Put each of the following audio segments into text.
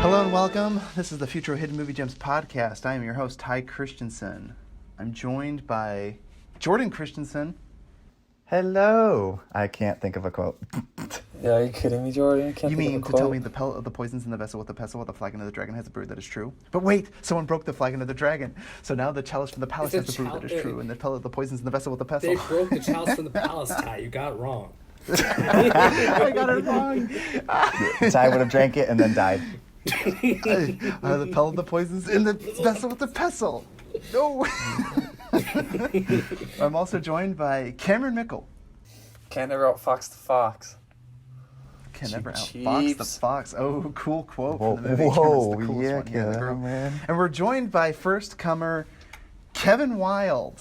Hello and welcome. This is the Futro Hidden Movie Gems podcast. I am your host, Ty Christensen. I'm joined by Jordan Christensen. Hello. I can't think of a quote. Yeah, are you kidding me, Jordan? I can't You think mean of a to quote. tell me the poisons in the vessel with the pestle, with the flagon of the dragon has a brew that is true? But wait, someone broke the flagon of the dragon. So now the chalice from the palace has a brew that is true, and the poisons in the vessel with the pestle. They broke the chalice from the palace, Ty. You got it wrong. I got it wrong. Ty would have drank it and then died. The pellet of the poisons in the vessel with the pestle. No. I'm also joined by Cameron Mickle. Can't never outfox the fox. Can never Cheap outfox the cheeps. fox. Oh, cool quote Whoa, from the movie. whoa, Cameron's the coolest yeah, one here in the group. man. And we're joined by first comer Kevin Wild.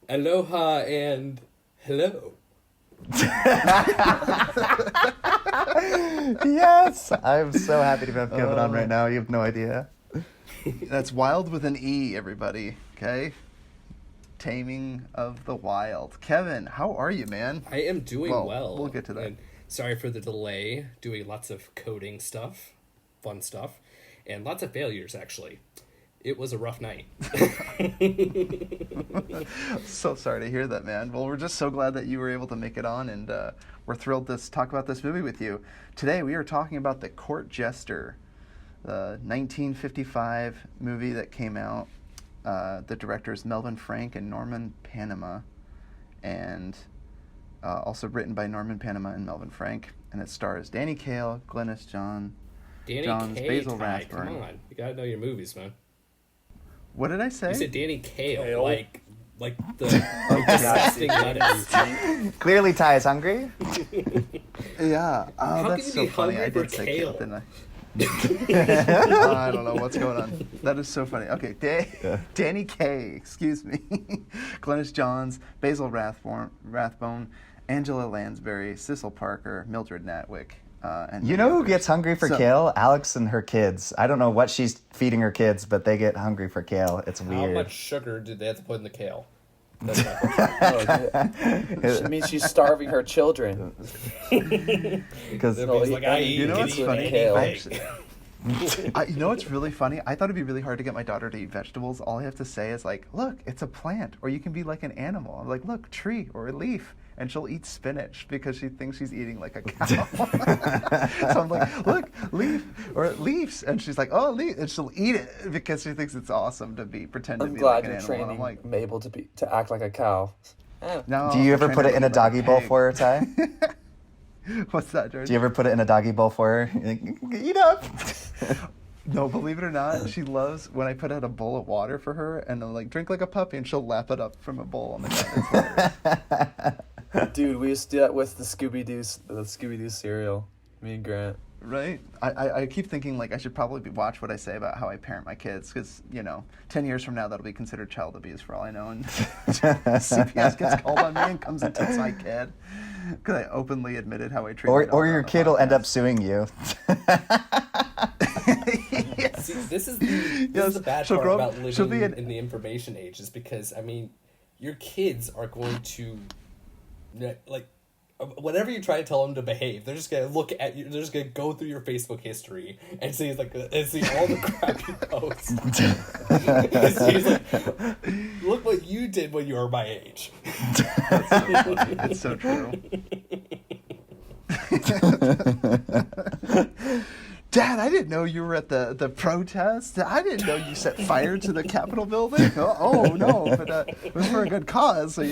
Aloha and hello. Yes. I'm so happy to have Kevin on right now. You have no idea. That's Wild with an E, everybody. Okay? Taming of the Wild. Kevin, how are you, man? I am doing well. We'll get to that. And sorry for the delay. Doing lots of coding stuff, fun stuff, and lots of failures, actually. It was a rough night. So sorry to hear that, man. Well, we're just so glad that you were able to make it on, and we're thrilled to talk about this movie with you. Today, we are talking about The Court Jester, the 1955 movie that came out. The directors Melvin Frank and Norman Panama, and also written by Norman Panama and Melvin Frank. And it stars Danny Kaye, Glynis Johns, Kaye, Basil Ty, Rathbone. come on. You gotta know your movies, man. What did I say? You said Danny Kaye, Kale. like the disgusting lettuce. Clearly Ty is hungry. Yeah. Oh, How that's can so you be funny. hungry I for did say kale? kale, didn't I? I don't know what's going on. That is so funny. Okay, Danny Kaye, excuse me, Glynis Johns, Basil Rathbone, Angela Lansbury, Cecil Parker, Mildred Natwick, and You many know who others. gets hungry for So- kale? Alex and her kids. I don't know what she's feeding her kids, but they get hungry for kale. It's How weird. much sugar did they have to put in the kale? That's my question. It means she's starving her children. Because Everybody's like, I eat, You know can what's eat funny? anything. Actually, you know what's really funny? I thought it'd be really hard to get my daughter to eat vegetables. All I have to say is like, look, it's a plant, or you can be like an animal. I'm like, look, tree or a leaf. And she'll eat spinach because she thinks she's eating like a cow. So I'm like, look, leaf or leaves. And she's like, oh, leaf. And she'll eat it because she thinks it's awesome to pretend to I'm be glad like an you're animal. And training I'm like, Mabel to act like a cow. no. do you ever I'm put it trying in a to be like doggy bowl pig. for her, Ty? What's that, George? Do you ever put it in a doggy bowl for her? You're like, eat up. No, believe it or not, she loves when I put out a bowl of water for her and I'm like, drink like a puppy, and she'll lap it up from a bowl on the ground. It's hilarious. Dude, we used to do that with the Scooby-Doo cereal. Me and Grant. Right? I keep thinking like I should probably watch what I say about how I parent my kids because, 10 years from now that'll be considered child abuse for all I know, and CPS gets called on me and comes and takes my kid because I openly admitted how I treat my Or daughter your on the kid will end up podcast. suing you. See, this is the bad she'll part grow up- about she'll be living an- in the information age is because, I mean, your kids are going to, like, whenever you try to tell them to behave, they're just going to look at you, they're just going to go through your Facebook history and see, like, and see all the crap you post. He's like, look what you did when you were my age. It's so true. Dad, I didn't know you were at the protest. I didn't know you set fire to the Capitol building. Oh no, but it was for a good cause, so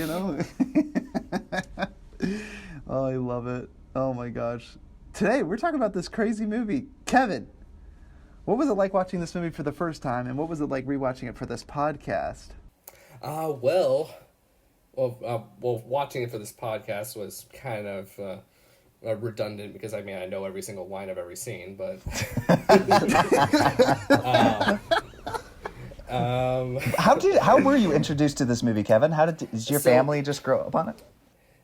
Oh, I love it. Oh my gosh. Today we're talking about this crazy movie. Kevin, what was it like watching this movie for the first time, and what was it like rewatching it for this podcast? Well, watching it for this podcast was kind of redundant because I know every single line I've ever seen, but How were you introduced to this movie, Kevin? Did your family just grow up on it?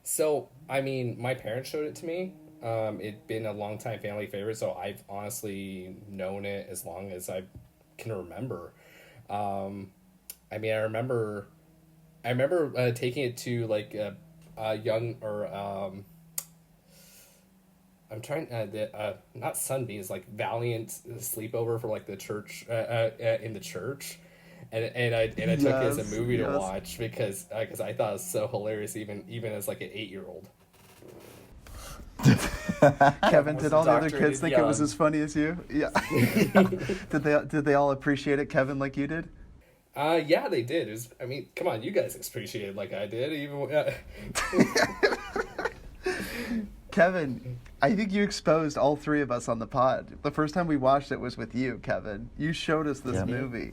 So my parents showed it to me. It'd been a long time family favorite, so I've honestly known it as long as I can remember. I remember taking it to like a young or I'm trying not Sunbeams, like Valiant sleepover for like the church in the church, and I took it as a movie to watch because I thought it was so hilarious even as like an 8-year-old. Kevin, did all the other kids think it was as funny as you? Yeah. Did they all appreciate it, Kevin, like you did? Yeah, they did. It was, I mean, come on, you guys appreciated it like I did. Even Kevin, I think you exposed all three of us on the pod. The first time we watched it was with you, Kevin. You showed us this movie.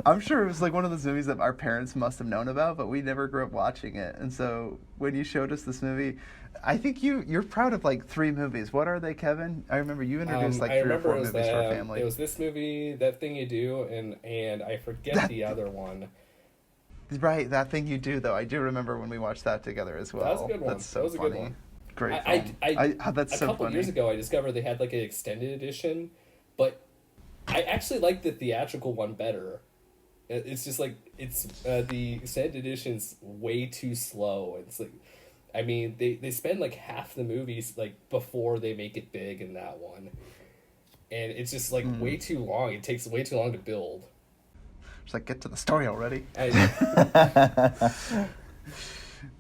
I'm sure it was like one of those movies that our parents must have known about, but we never grew up watching it. And so when you showed us this movie, I think you're proud of like 3 movies. What are they, Kevin? I remember you introduced like 3 or 4 movies to our family. It was this movie, That Thing You Do, and I forget the other one. Right, That Thing You Do, though. I do remember when we watched that together as well. That was a good one. That's so that was funny. a good one. Great film. That's so funny. A couple years ago, I discovered they had like an extended edition, but I actually like the theatrical one better. It's just like the extended edition's way too slow. It's like, I mean, they spend like half the movies like before they make it big in that one, and it's just like way too long. It takes way too long to build. Just like get to the story already.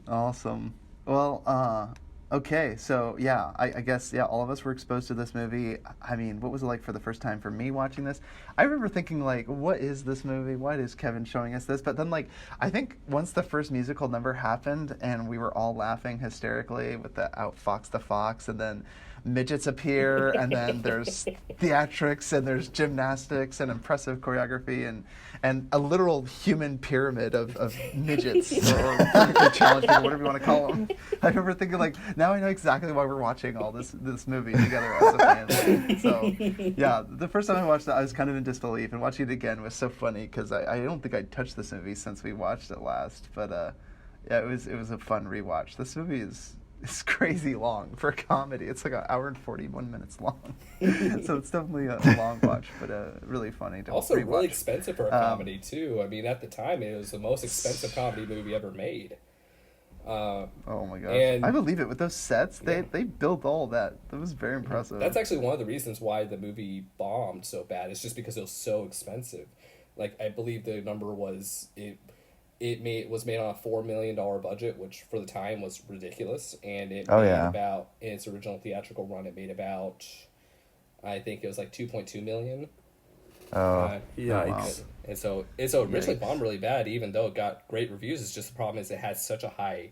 Awesome. Well, okay, so yeah, I guess all of us were exposed to this movie. I mean, what was it like for the first time for me watching this? I remember thinking like, what is this movie? Why is Kevin showing us this? But then like, I think once the first musical number happened and we were all laughing hysterically with the Fox the Fox, and then midgets appear, and then there's theatrics, and there's gymnastics and impressive choreography, and a literal human pyramid of midgets or physically challenged people, whatever you want to call them. I remember thinking like, now I know exactly why we're watching all this movie together as a family. So yeah, the first time I watched it, I was kind of in disbelief, and watching it again was so funny because I don't think I'd touched this movie since we watched it last. But yeah, it was a fun rewatch. This movie is crazy long for a comedy. It's like 1 hour and 41 minutes long. So it's definitely a long watch, but really funny to also rewatch. Really expensive for a comedy too. I mean, at the time it was the most expensive comedy movie ever made. Oh my gosh. I believe it. With those sets, they built all that. That was very impressive. That's actually one of the reasons why the movie bombed so bad. It's just because it was so expensive. Like, I believe the number was it was made on a $4 million budget, which for the time was ridiculous, and it made about, in its original theatrical run, it made about, I think it was like 2.2 million. Yikes. And so originally bombed really bad, even though it got great reviews. It's just the problem is it had such a high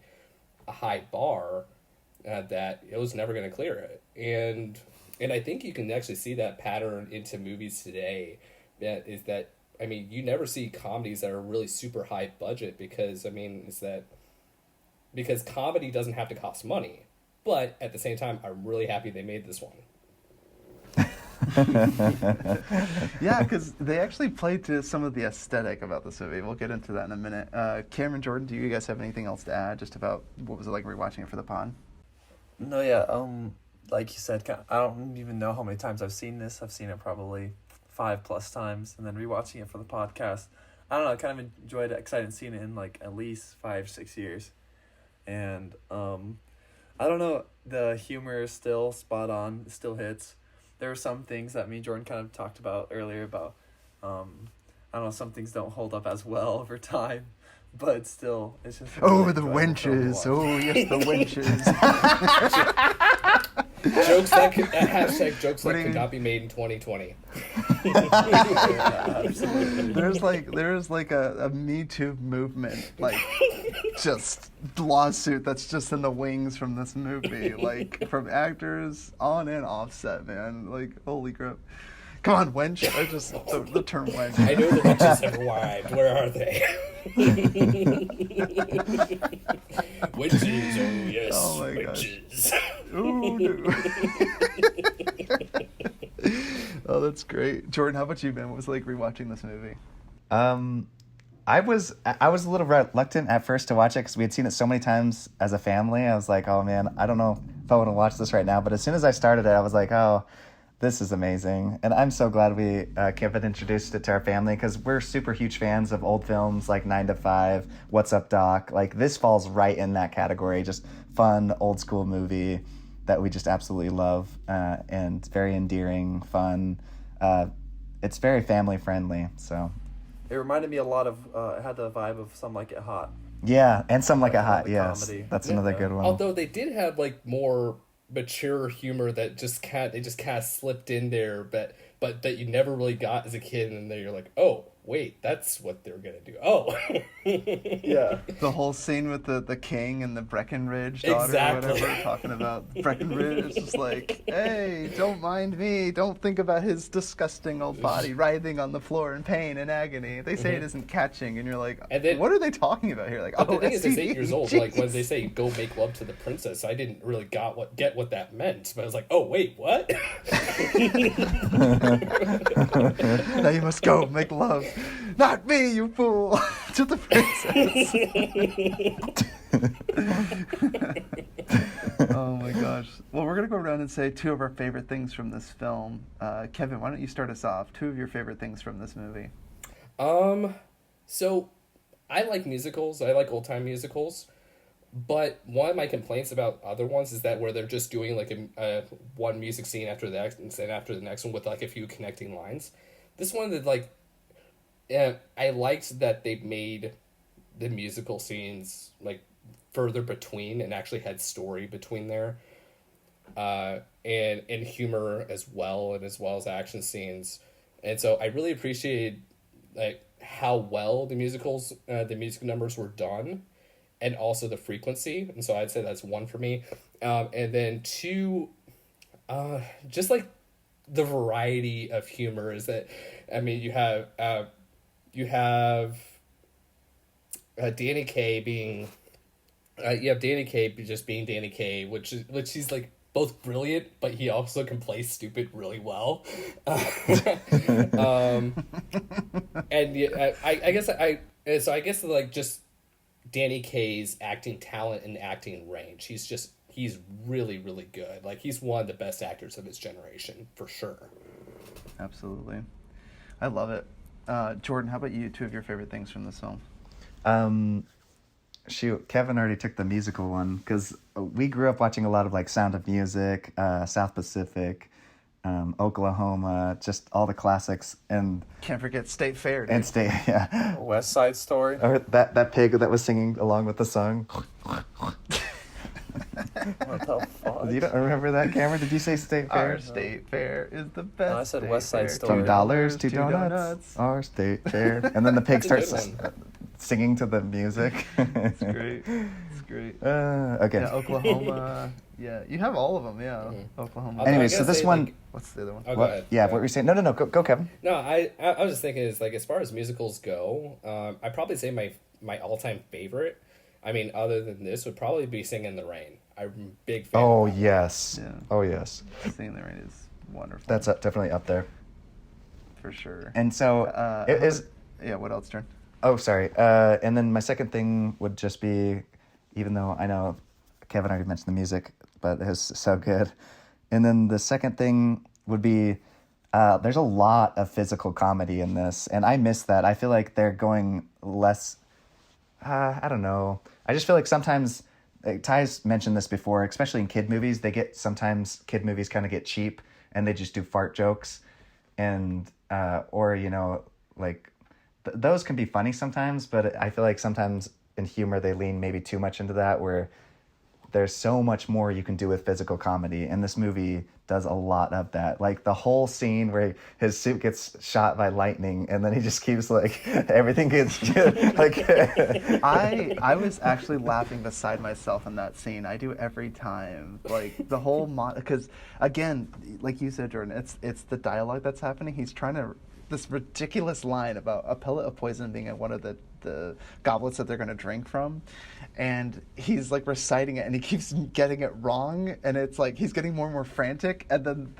bar that it was never going to clear it. And I think you can actually see that pattern into movies today. I mean, you never see comedies that are really super high budget because comedy doesn't have to cost money. But at the same time, I'm really happy they made this one. Yeah, because they actually played to some of the aesthetic about this movie. We'll get into that in a minute. Cameron, Jordan, do you guys have anything else to add just about what was it like rewatching it for the pod? No, yeah. Like you said, I don't even know how many times I've seen this. I've seen it probably 5+ times, and then rewatching it for the podcast. I don't know, I kind of enjoyed it, excited seeing it in like at least 5-6 years. And I don't know, the humor is still spot on, it still hits. There were some things that me and Jordan kind of talked about earlier about, I don't know, some things don't hold up as well over time, but still, it's just... Oh, the wenches. Oh, yes, the wenches. Jokes that could not be made in 2020. There's like a Me Too movement, like just lawsuit that's just in the wings from this movie, like from actors on and off set, man. Like, holy crap. Come on, wench. I just the term wench. I know the wenches have arrived. Where are they? Wenches, oh yes, oh my wenches. Oh no. Oh, that's great. Jordan, how about you, man? What was it like rewatching this movie? I was a little reluctant at first to watch it because we had seen it so many times as a family. I was like, oh man, I don't know if I want to watch this right now. But as soon as I started it, I was like, oh, This is amazing. And I'm so glad Kevin introduced it to our family, because we're super huge fans of old films like 9 to 5, What's Up, Doc. Like, this falls right in that category. Just fun, old school movie that we just absolutely love, and very endearing, fun. It's very family friendly, so. It reminded me a lot of, it had the vibe of Some Like It Hot. Yeah, and Some Like It Like Hot, the yes. comedy. That's another good one. Although they did have like more mature humor that they just kind of slipped in there, but that you never really got as a kid, and then you're like, oh wait, that's what they're gonna do. Oh, Yeah. The whole scene with the king and the Breckenridge daughter Exactly. or whatever, talking about Breckenridge. It's just like, hey, don't mind me. Don't think about his disgusting old body writhing on the floor in pain and agony. They say it isn't catching, and you're like, And then- what are they talking about here? Like, But oh, the thing is, it's STD. 8 years old. Like when they say "go make love to the princess," I didn't really get what that meant. But I was like, "Oh wait, what?" Now you must go make love. Not me, you fool, to the princess. Oh my gosh. Well, we're going to go around and say 2 of our favorite things from this film. Kevin, why don't you start us off? 2 of your favorite things from this movie. So I like musicals. I like old time musicals. But one of my complaints about other ones is that where they're just doing like a one music scene after the next, and then after the next one with like a few connecting lines. This one that like, I liked that they made the musical scenes like further between and actually had story between there, and humor as well, and as well as action scenes. And so I really appreciated like how well the music numbers were done, and also the frequency. And so I'd say that's 1 for me. And then 2, just like the variety of humor is that, I mean, you have Danny Kaye being, Danny Kaye just being Danny Kaye, which he's like both brilliant, but he also can play stupid really well. And yeah, I guess I guess like just Danny Kaye's acting talent and acting range. He's really, really good. Like, he's one of the best actors of his generation, for sure. Absolutely. I love it. Jordan, how about you? 2 of your favorite things from this film? Shoot, Kevin already took the musical one, because we grew up watching a lot of like Sound of Music, South Pacific, Oklahoma, just all the classics, and Can't forget State Fair, dude. yeah, West Side Story. or that pig that was singing along with the song. What the fuck? You don't remember that, Cameron? Did you say State Fair? Our State Fair is the best. I said State West Side Fair. Story. $2, 2 2 donuts. Our State Fair. And then the pig That's a starts good singing to the music. It's great. It's great. Okay. Yeah, Oklahoma. Yeah, you have all of them. Yeah, Oklahoma. Although I Anyway, gotta so this say, one. like, What's the other one? oh, go What? ahead. Yeah, Go what were you saying? No, go, Kevin. No, I was just thinking is like, as far as musicals go, I'd probably say my all-time favorite, I mean, other than this, would probably be Singing in the Rain. I'm a big fan. Oh, of that. yes. Yeah. Oh, yes. Singing in the Rain is wonderful. That's definitely up there. for sure. And so it is. Yeah. What else, Jordan? Oh, sorry. And then my second thing would just be, even though I know Kevin already mentioned the music, but it was so good. And then the second thing would be, there's a lot of physical comedy in this, and I miss that. I feel like they're going less, I don't know. I just feel like sometimes, Ty's mentioned this before, especially in kid movies, sometimes kid movies kind of get cheap, and they just do fart jokes, and, or, like, those can be funny sometimes, but I feel like sometimes in humor they lean maybe too much into that, where there's so much more you can do with physical comedy, and this movie does a lot of that. Like the whole scene where his suit gets shot by lightning, and then he just keeps like everything gets like. I was actually laughing beside myself in that scene. I do every time. Like the whole because again, like you said, Jordan, it's the dialogue that's happening. He's trying to this ridiculous line about a pellet of poison being in one of the goblets that they're going to drink from, and he's like reciting it and he keeps getting it wrong, and it's like he's getting more and more frantic, and then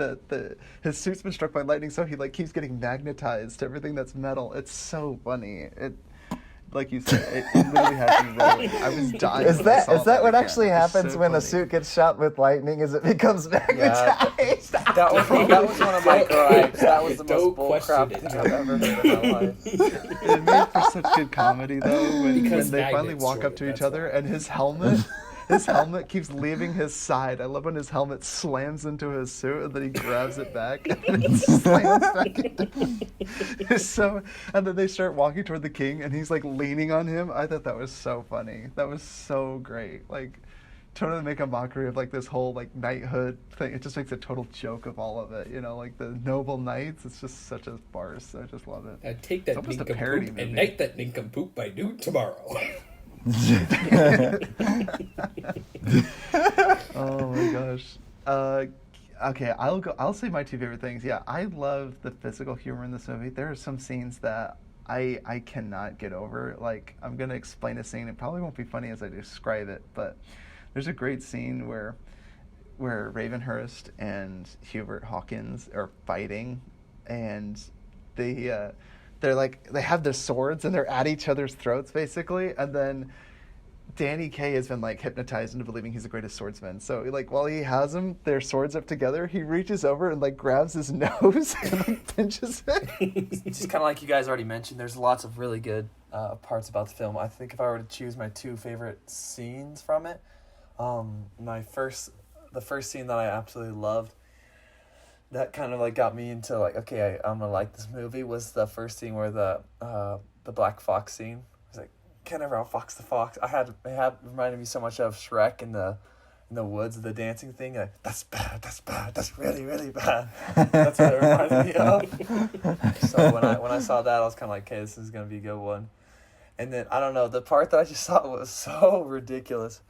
his suit's been struck by lightning, so he like keeps getting magnetized to everything that's metal. It's so funny. It, like you said, it literally happened right away. I was dying. Is when I that saw what again. actually It's happens so when a funny. suit gets shot with lightning? Is it becomes magnetized? That was one of my gripes. That was the Don't most question bullcrap it, thing I've ever heard in my life. It made for such good comedy though when Because they finally magnets, walk up Jordan, to each that's other why. and his helmet keeps leaving his side. I love when his helmet slams into his suit and then he grabs it back and it slams back into him. And then they start walking toward the king and he's like leaning on him. I thought that was so funny. That was so great. Like totally make a mockery of like this whole like knighthood thing. It just makes a total joke of all of it, you know, like the noble knights. It's just such a farce. I just love it. Take It's that almost a parody nincompoop movie. and knight that nincompoop by noon tomorrow. Oh my gosh. Okay, I'll say my two favorite things. Yeah, I love the physical humor in this movie. There are some scenes that I cannot get over. Like, I'm gonna explain a scene. It probably won't be funny as I describe it, but there's a great scene where Ravenhurst and Hubert Hawkins are fighting, and they're like they have their swords and they're at each other's throats basically, and then Danny Kaye has been like hypnotized into believing he's the greatest swordsman. So like while he has their swords up together, he reaches over and like grabs his nose and like pinches it. Just kind of like you guys already mentioned, there's lots of really good parts about the film. I think if I were to choose my two favorite scenes from it, the first scene that I absolutely loved, that kind of like got me into like, okay, I'm gonna like this movie, was the first scene where the black fox scene. It was like, can't ever outfox the fox. It had reminded me so much of Shrek in the woods, the dancing thing. Like, that's bad, that's really, really bad. That's what it reminded me of. So when I saw that, I was kind of like, okay, this is gonna be a good one. And then I don't know, the part that I just thought was so ridiculous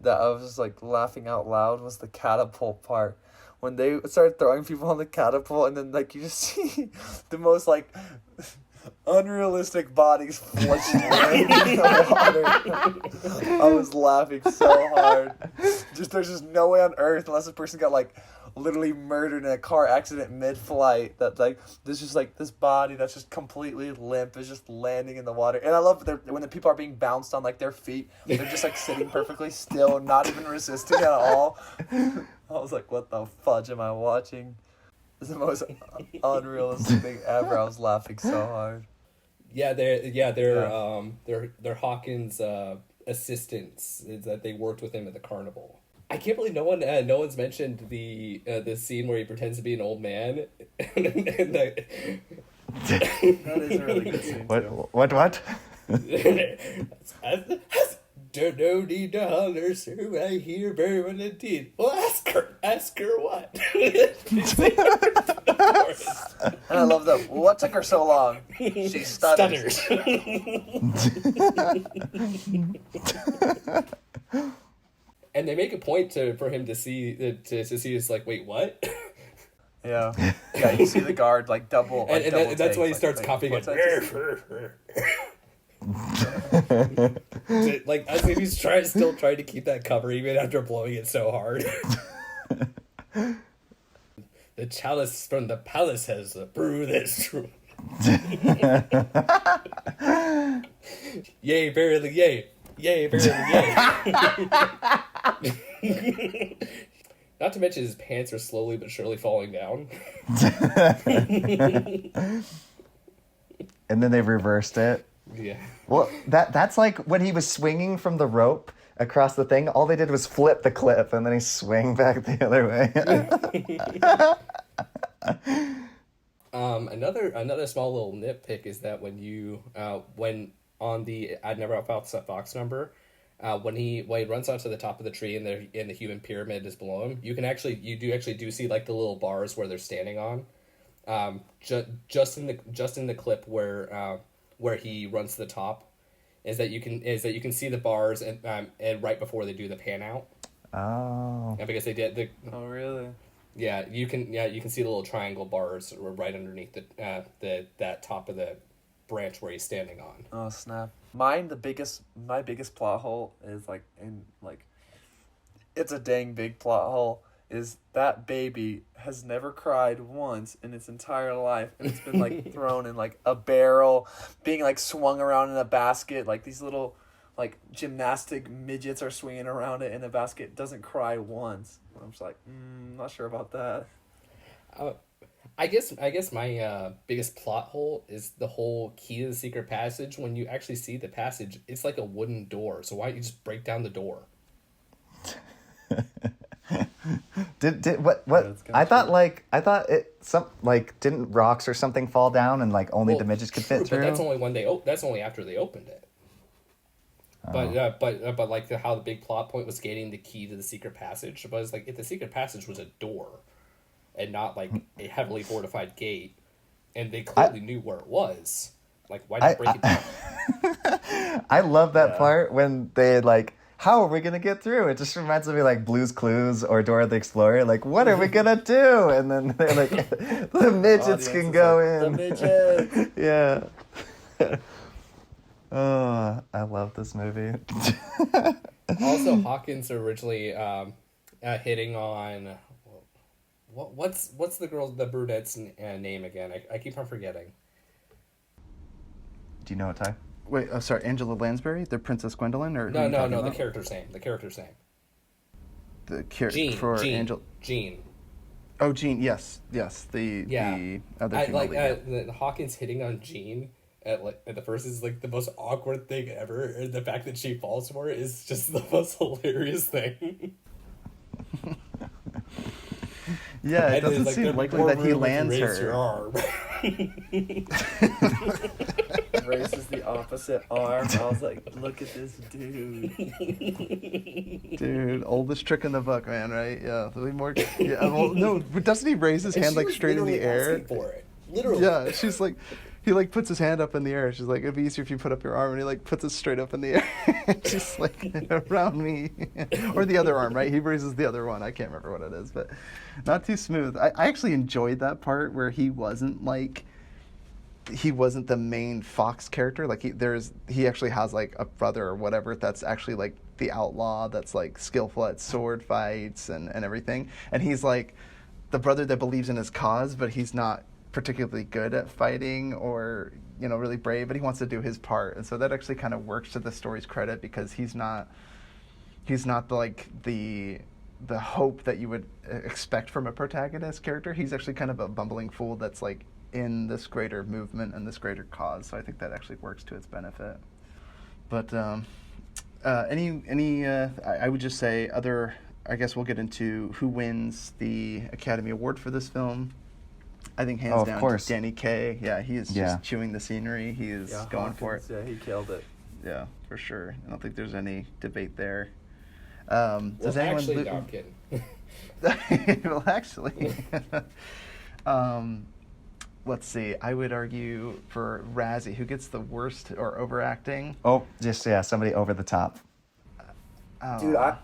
that I was just like laughing out loud was the catapult part. When they started throwing people on the catapult and then like you just see the most like unrealistic bodies flushing away in the water. I was laughing so hard. There's just no way on earth, unless this person got like literally murdered in a car accident mid-flight, that like there's just like this body that's just completely limp is just landing in the water. And I love when the people are being bounced on like their feet, they're just like sitting perfectly still, not even resisting at all. I was like, what the fudge am I watching? It's the most unrealistic thing ever. I was laughing so hard. They're Hawkins' assistants, is that they worked with him at the carnival. I can't believe no one's mentioned the scene where he pretends to be an old man. That is a really good scene too. What? Don't no need to holler, sir. I hear very well indeed. Well, ask her what? And I love that. What took her so long? She stutters. And they make a point for him to see it's like, wait, what? Yeah, you see the guard like double, like, and that's why he starts coughing. Like I think he's still trying to keep that cover even after blowing it so hard. The chalice from the palace has brewed this true. Yea, verily, yea. Yea, verily, yea. Not to mention his pants are slowly but surely falling down. And then they reversed it. Yeah. Well, that's like when he was swinging from the rope across the thing. All they did was flip the clip, and then he swung back the other way. Another small little nitpick is that when on the I'd Never Outfox that Fox number, when he runs onto the top of the tree and the human pyramid is below him, you do see like the little bars where they're standing on, just in the clip where he runs to the top, is that you can see the bars and right before they do the pan out. Oh. Yeah, because they did Oh, really? Yeah, you can see the little triangle bars right underneath that top of the branch where he's standing on. Oh, snap. My biggest plot hole is it's a dang big plot hole, is that baby has never cried once in its entire life, and it's been like thrown in like a barrel, being like swung around in a basket, like these little like gymnastic midgets are swinging around it in a basket. It doesn't cry once. I'm just like, not sure about that. I guess my biggest plot hole is the whole key to the secret passage. When you actually see the passage, it's like a wooden door. So why don't you just break down the door? Did what that's kinda I thought it some like didn't rocks or something fall down and like only the midgets could fit True, through? but that's only when that's only after they opened it. But like how the big plot point was getting the key to the secret passage. But it's like if the secret passage was a door, and not like a heavily fortified gate, and they clearly knew where it was, like why not break it down? I love that part when they like, how are we gonna get through? It just reminds me of like Blue's Clues or Dora the Explorer. Like, what are we gonna do? And then they're like, the midgets can go in. The midgets. Yeah. Oh, I love this movie. Also, Hawkins originally hitting on what's the brunette's name again? I keep on forgetting. Do you know it, Ty? Wait, sorry, Angela Lansbury, the Princess Gwendolyn, or who are you No, talking the about? character's name. The Jean. Oh, Jean. Yes. The other female lead. The Hawkins hitting on Jean at the first is like the most awkward thing ever, and the fact that she falls for it is just the most hilarious thing. Yeah, it And doesn't it's seem there'd be likely more that he room if you lands raised her. your arm. Raises the opposite arm. I was like, look at this dude. Dude, oldest trick in the book, man, right? Yeah, there'll be more. Yeah, well, no, but doesn't he raise his And hand she like was straight in the literally air? asking for it. Literally. Yeah, she's like, he like puts his hand up in the air. She's like, it'd be easier if you put up your arm, and he like puts it straight up in the air. She's like, around me, or the other arm, right? He raises the other one. I can't remember what it is, but not too smooth. I actually enjoyed that part where he wasn't the main Fox character. Like he actually has like a brother or whatever that's actually like the outlaw that's like skillful at sword fights and everything. And he's like the brother that believes in his cause, but he's not particularly good at fighting or, really brave, but he wants to do his part. And so that actually kind of works to the story's credit because he's not like the hope that you would expect from a protagonist character. He's actually kind of a bumbling fool that's like in this greater movement and this greater cause. So I think that actually works to its benefit. But I would just say I guess we'll get into who wins the Academy Award for this film. I think hands down course. Danny Kaye. Yeah, he is just chewing the scenery. He is going for it. Yeah, he killed it. Yeah, for sure. I don't think there's any debate there. Well, actually, no, I'm kidding. Well, actually, let's see. I would argue for Razzie, who gets the worst or overacting. Oh, just somebody over the top. Dude, I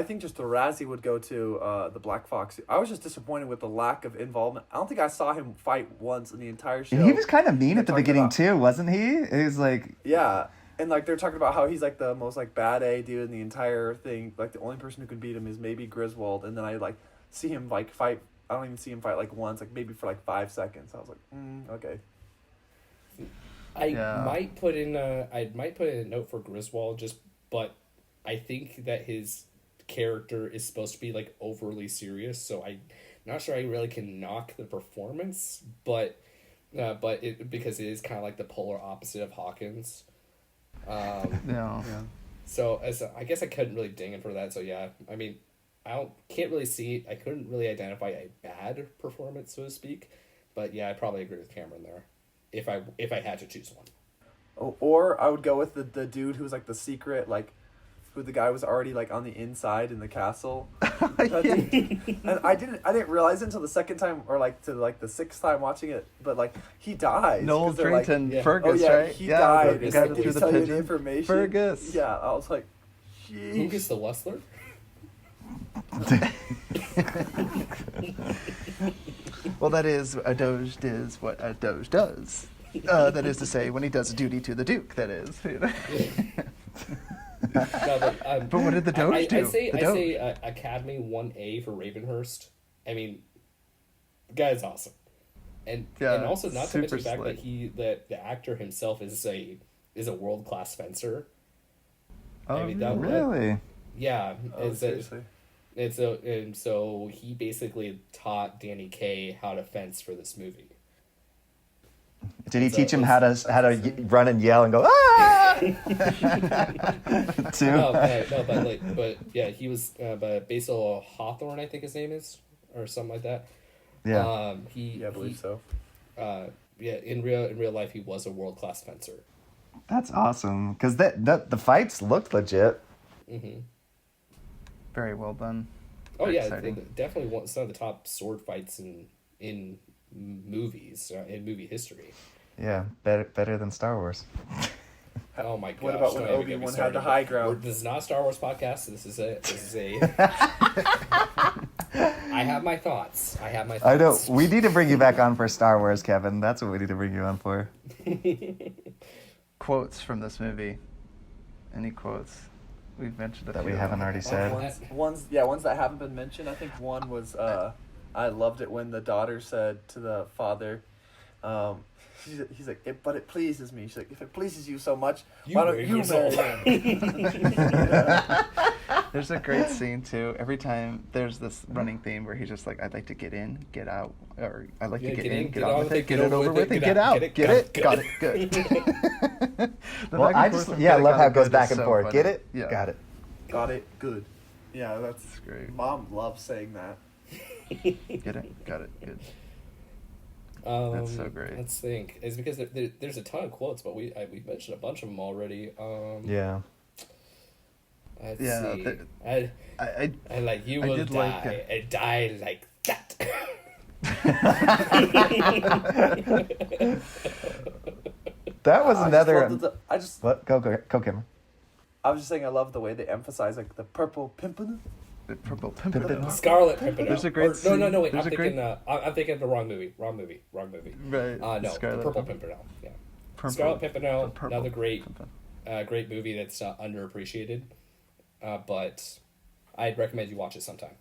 think just the Razzie would go to the Black Fox. I was just disappointed with the lack of involvement. I don't think I saw him fight once in the entire show. He was kind of mean at the talking beginning about- too, wasn't he? He was like, Yeah, and like they're talking about how he's like the most like bad A dude in the entire thing. Like the only person who can beat him is maybe Griswold, and then I like see him like fight. I don't even see him fight like once, like maybe for like 5 seconds. I was like, okay. I might put in a note for Griswold, but I think that his character is supposed to be like overly serious, so I'm not sure I really can knock the performance, but because it is kind of like the polar opposite of Hawkins. Yeah. So I guess I couldn't really ding him for that. So yeah, I mean, I couldn't really identify a bad performance, so to speak, but yeah, I probably agree with Cameron there, if I had to choose one. Or I would go with the dude who was like the secret, like who the guy was already like on the inside in the castle. And I didn't realize it until the second time or like to like the 6th time watching it, but like he died. Noel 'cause they're, like, Drayton, Fergus, yeah, right? he died. The It's guy like, that "Can threw you the tell you pigeon. information?" Fergus. Yeah, I was like, Who gets the Wrestler? Well, that is a doge does what a doge does. That is to say, when he does duty to the Duke. That is. No, But what did the Doge do? I say The Doge. Academy 1A for Ravenhurst. I mean, the guy's awesome, and also not to mention the fact that the actor himself is a world class fencer. Oh, I mean, that really? yeah. oh, seriously. And so he basically taught Danny Kaye how to fence for this movie. Did he So teach him it's- how to run and yell and go ah? Too. But yeah, he was but Basil Hawthorne, I think his name is, or something like that. Yeah. I believe so. In real life, he was a world-class fencer. That's awesome because the fights looked legit. Very well done. Oh Very yeah, exciting. definitely some of the top sword fights in movies in movie history. Yeah, better than Star Wars. Oh my gosh! What about when don't even get me Obi-Wan had started. the high ground? This is not a Star Wars podcast. This is a. I have my thoughts. I know. We need to bring you back on for Star Wars, Kevin. That's what we need to bring you on for. Quotes from this movie. Any quotes? We've mentioned a That we few. haven't already said. Ones that haven't been mentioned. I think one was I loved it when the daughter said to the father, he's like, but it pleases me. She's like, if it pleases you so much, why don't you marry him? There's a great scene too. Every time there's this running theme where he's just like, I'd like to get in, get out, or I'd like to get in, get on with it, get it over with, and get out, get it, got it, good. Well, I love how it goes back and forth. Get it, got it. Got it, good. Yeah, that's great. Mom loves saying that. Get it, got it, good. That's so great. Let's think. It's because there's a ton of quotes, but we mentioned a bunch of them already. Yeah. Let's Yeah, see. I And like you I will did die, like and die like that. That was another. What? Go, Cameron. I was just saying I love the way they emphasize like the purple pimpernel. the Purple Pimpernel. Scarlet Pimpernel. There's a great No, scene. wait. There's I'm a thinking. great- I'm thinking of the wrong movie. Right. No, Scarlet the Purple Pimpernel. Yeah. Purple- Scarlet Pimpernel. Purple Another great, Pimpernel. great movie that's underappreciated, but I'd recommend you watch it sometime.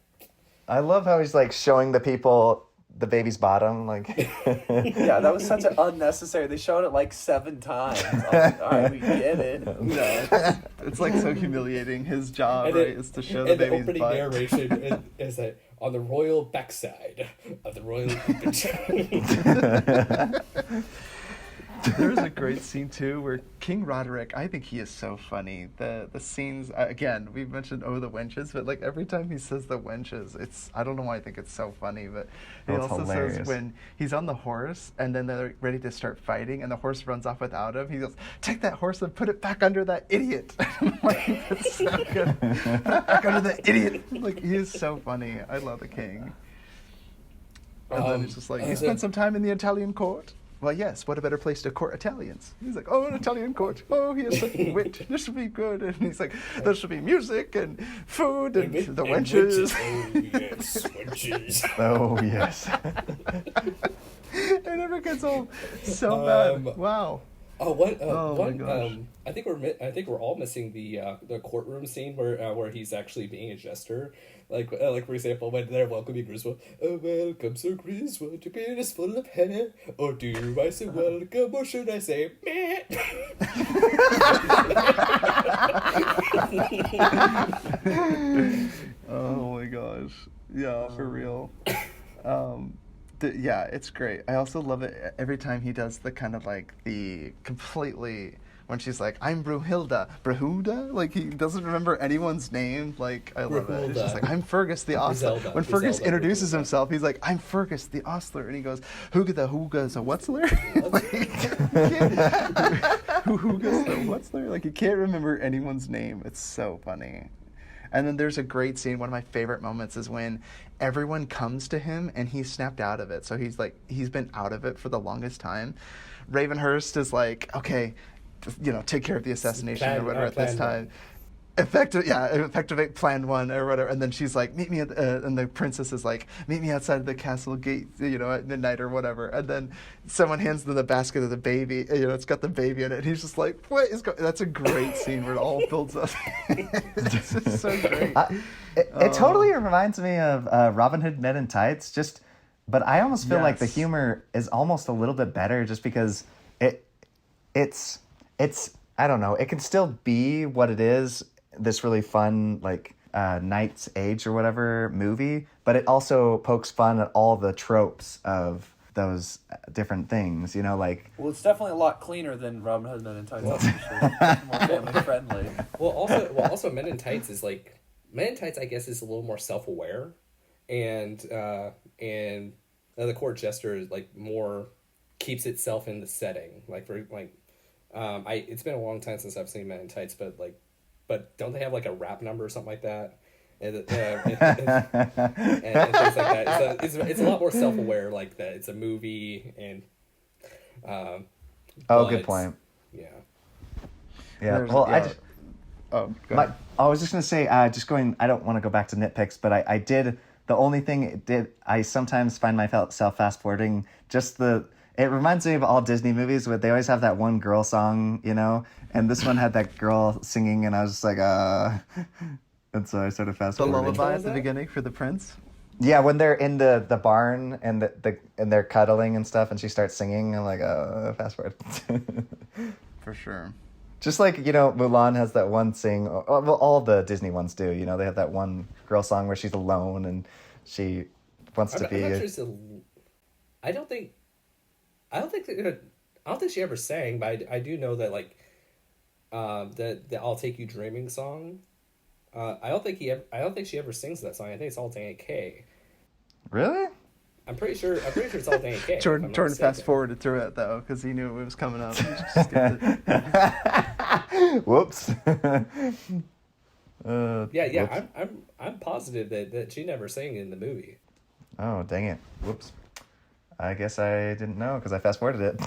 I love how he's like showing the people the baby's bottom, like. Yeah, that was such an unnecessary. They showed it like 7 times. I was like, all right, we get it. No, it's like so humiliating. His job, And right, it- is to show the And the baby's opening butt. narration is that on the royal backside of the royal. There's a great scene too where King Roderick, I think he is so funny. The scenes, again, we've mentioned the wenches, but like every time he says the wenches, I don't know why I think it's so funny, but he That's also hilarious. says when he's on the horse and then they're ready to start fighting and the horse runs off without him, he goes, take that horse and put it back under that idiot. I'm like, it's so good. Put it back under that idiot. Like, he is so funny. I love the king. And then it's just like, you spent some time in the Italian court? Well, yes, what a better place to court Italians. He's like, oh, an Italian court. Oh, he has such wit. This should be good. And he's like, there should be music and food and the wenches. Oh, yes, wenches. Oh yes. It never gets old. So bad. Wow. Oh, what? Oh, my one. gosh. I think we're all missing the courtroom scene where he's actually being a jester. Like for example, when they're welcoming Griswold. Oh, welcome, Sir Griswold. Your beard is full of hair. Or do I say welcome, or should I say meh? Oh my gosh. Yeah, for real. Yeah, it's great. I also love it every time he does the kind of like the completely, when she's like, I'm Brunhilda, like he doesn't remember anyone's name. Like, I love it. It's just like, I'm Fergus the ostler. Griselda. When Fergus Griselda. introduces himself, he's like, I'm Fergus the ostler, and he goes, Hooga the Hooga's a whatsler? Hooga's the whatsler? Like, he can't remember anyone's name. It's so funny. And then there's a great scene. One of my favorite moments is when everyone comes to him and he's snapped out of it. So he's been out of it for the longest time. Ravenhurst is like, okay, take care of the assassination or whatever at this time. Effective plan 1 or whatever. And then she's like, meet me and the princess is like, meet me outside the castle gate, at midnight or whatever. And then someone hands them the basket of the baby, it's got the baby in it. And he's just like, what is going? That's a great scene where it all builds up. It's just so great. It totally reminds me of Robin Hood Men in Tights, but I almost feel like the Yes. humor is almost a little bit better just because it's I don't know, it can still be what it is, this really fun, like Knight's Age or whatever movie, but it also pokes fun at all the tropes of those different things, you know, like... Well, it's definitely a lot cleaner than Robin Hood Men in Tights. That's for sure. More family friendly. Also, Men in Tights is like... Men in Tights, I guess, is a little more self-aware, and the Court Jester is like more keeps itself in the setting. Like for like, it's been a long time since I've seen Men in Tights, but don't they have like a rap number or something like that? And things like that. It's a lot more self-aware like that. It's a movie and. Good point. Yeah. Yeah. Go ahead. I was just gonna say, I don't want to go back to nitpicks, but I did. The only thing it did, I sometimes find myself fast forwarding. It reminds me of all Disney movies where they always have that one girl song, you know, and this one had that girl singing, and I was just like, and so I sort of fast The forwarded. lullaby at the beginning for the prince. Yeah, when they're in the barn and and they're cuddling and stuff, and she starts singing, I'm like, fast forward. For sure. Just like, you know, Mulan has that one well, all the Disney ones do, you know, they have that one girl song where she's alone and she wants to be... I'm not sure I don't think she ever sang, but I do know that, like, the I'll Take You Dreaming song, I don't think she ever sings that song. I think it's all Dana Kaye. Really? I'm pretty sure it's all Dana Kaye. Jordan fast forwarded through it though because he knew it was coming up. He just skipped it. Whoops. Yeah. I'm positive that she never sang in the movie. Oh, dang it. Whoops. I guess I didn't know because I fast forwarded it.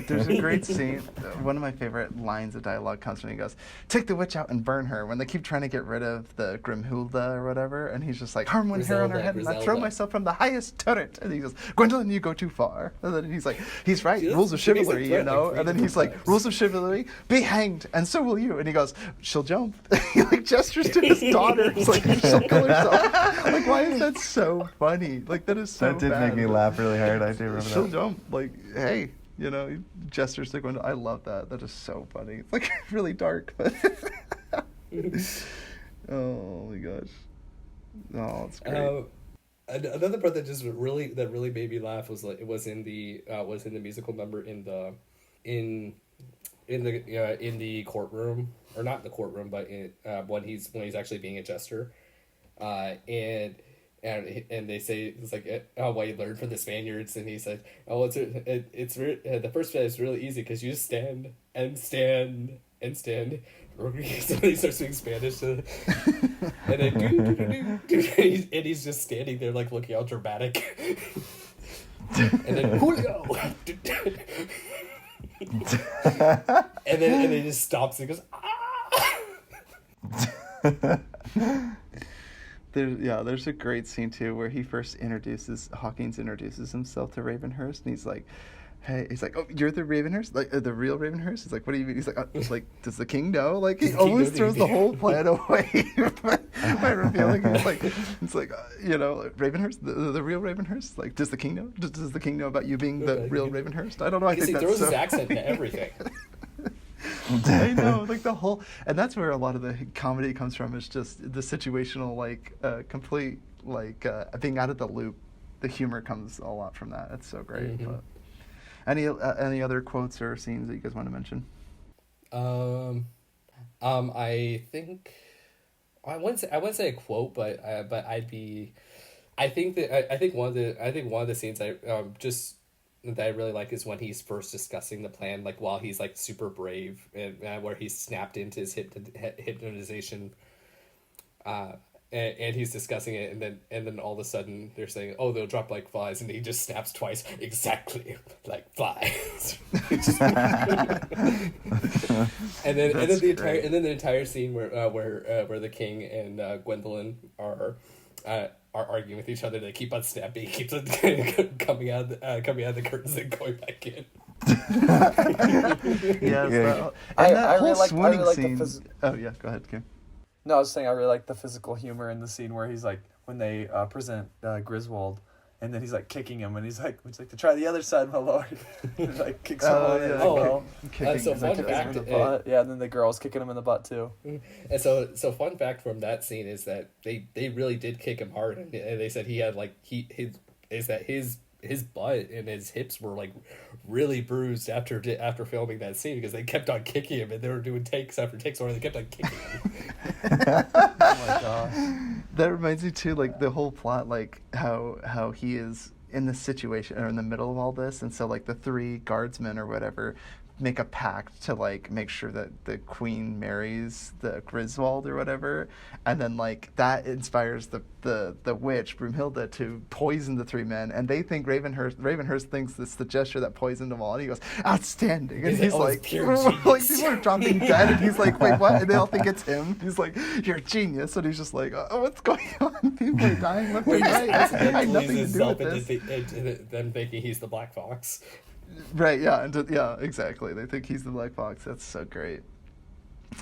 There's a great scene. One of my favorite lines of dialogue comes when he goes, "Take the witch out and burn her." When they keep trying to get rid of the Grimhilda or whatever, and he's just like, "Harm one hair on her head, and I throw myself from the highest turret." And he goes, "Gwendolyn, you go too far." And then he's like, "He's right, rules of chivalry, you know." And then he's like, "Rules of chivalry, be hanged, and so will you." And he goes, "She'll jump." He like gestures to his daughter. It's like she'll kill herself. Like, why is that so funny? Like that is so. That did bad. make me laugh really hard. I do remember She'll that. jump. Like, hey, you know, he gestures to Gwendolyn. I love that. That is so funny. It's like really dark, but oh my gosh. Oh, it's great. Another part that really made me laugh was like it was in the musical number in the courtroom, or not in the courtroom, but when he's actually being a jester, and they say it's like, "Oh, what you learned from the Spaniards," and he said, "Oh, the first step is really easy because you just stand and stand and stand." So he starts speaking Spanish, and then and he's just standing there like looking all dramatic, and then Julio, and then he just stops and goes, "Ah!" There's a great scene too where Hawkins introduces himself to Ravenhurst, and he's like, "Hey," he's like, "Oh, you're the Ravenhurst, like the real Ravenhurst." He's like, "What do you mean?" He's like, "Does the king know?" Like he always throws the whole plan away by revealing. It's like you know, Ravenhurst, the real Ravenhurst. Like, does the king know? Does the king know about you being the real Ravenhurst? I don't know. I think he throws his accent into everything. I know, like the whole, and that's where a lot of the comedy comes from. Is just the situational, like complete, like being out of the loop. The humor comes a lot from that. It's so great. Mm-hmm. But any other quotes or scenes that you guys want to mention? I think I wouldn't say a quote, but I think one of the scenes that I really like is when he's first discussing the plan, like while he's like super brave and where he's snapped into his hypnotization, and he's discussing it, and then all of a sudden they're saying, "Oh, they'll drop like flies," and he just snaps twice, exactly like flies. and then the entire scene where the king and Gwendolyn are arguing with each other. They keep on snapping. He keeps on coming out of the curtains and going back in. Yes, I that whole really like swooning scene. the Oh yeah, go ahead, Kim. No, I was saying I really like the physical humor in the scene where he's like when they present Griswold, and then he's like kicking him, and he's like to try the other side, my lord. And he, like kicks him on it. So fun fact, yeah, and then the girl's kicking him in the butt too. And so fun fact from that scene is that they really did kick him hard, and they said he had like his butt and his hips were like really bruised after filming that scene because they kept on kicking him, and they were doing takes after takes where they kept on kicking him. Oh my gosh. That reminds me too, like the whole plot, like how he is in this situation or in the middle of all this, and so like the three guardsmen or whatever make a pact to like make sure that the queen marries the Griswold or whatever, and then like that inspires the witch Broomhilda to poison the three men, and they think Ravenhurst thinks this is the gesture that poisoned them all, and he goes, outstanding, and he's like like people are dropping dead, and he's like, wait, what? And they all think it's him. He's like, you're a genius, and he's just like, oh, what's going on? People are dying left and right. I had nothing to do with this. Into them thinking he's the Black Fox. Right, yeah, yeah, exactly. They think he's the Black Fox. That's so great.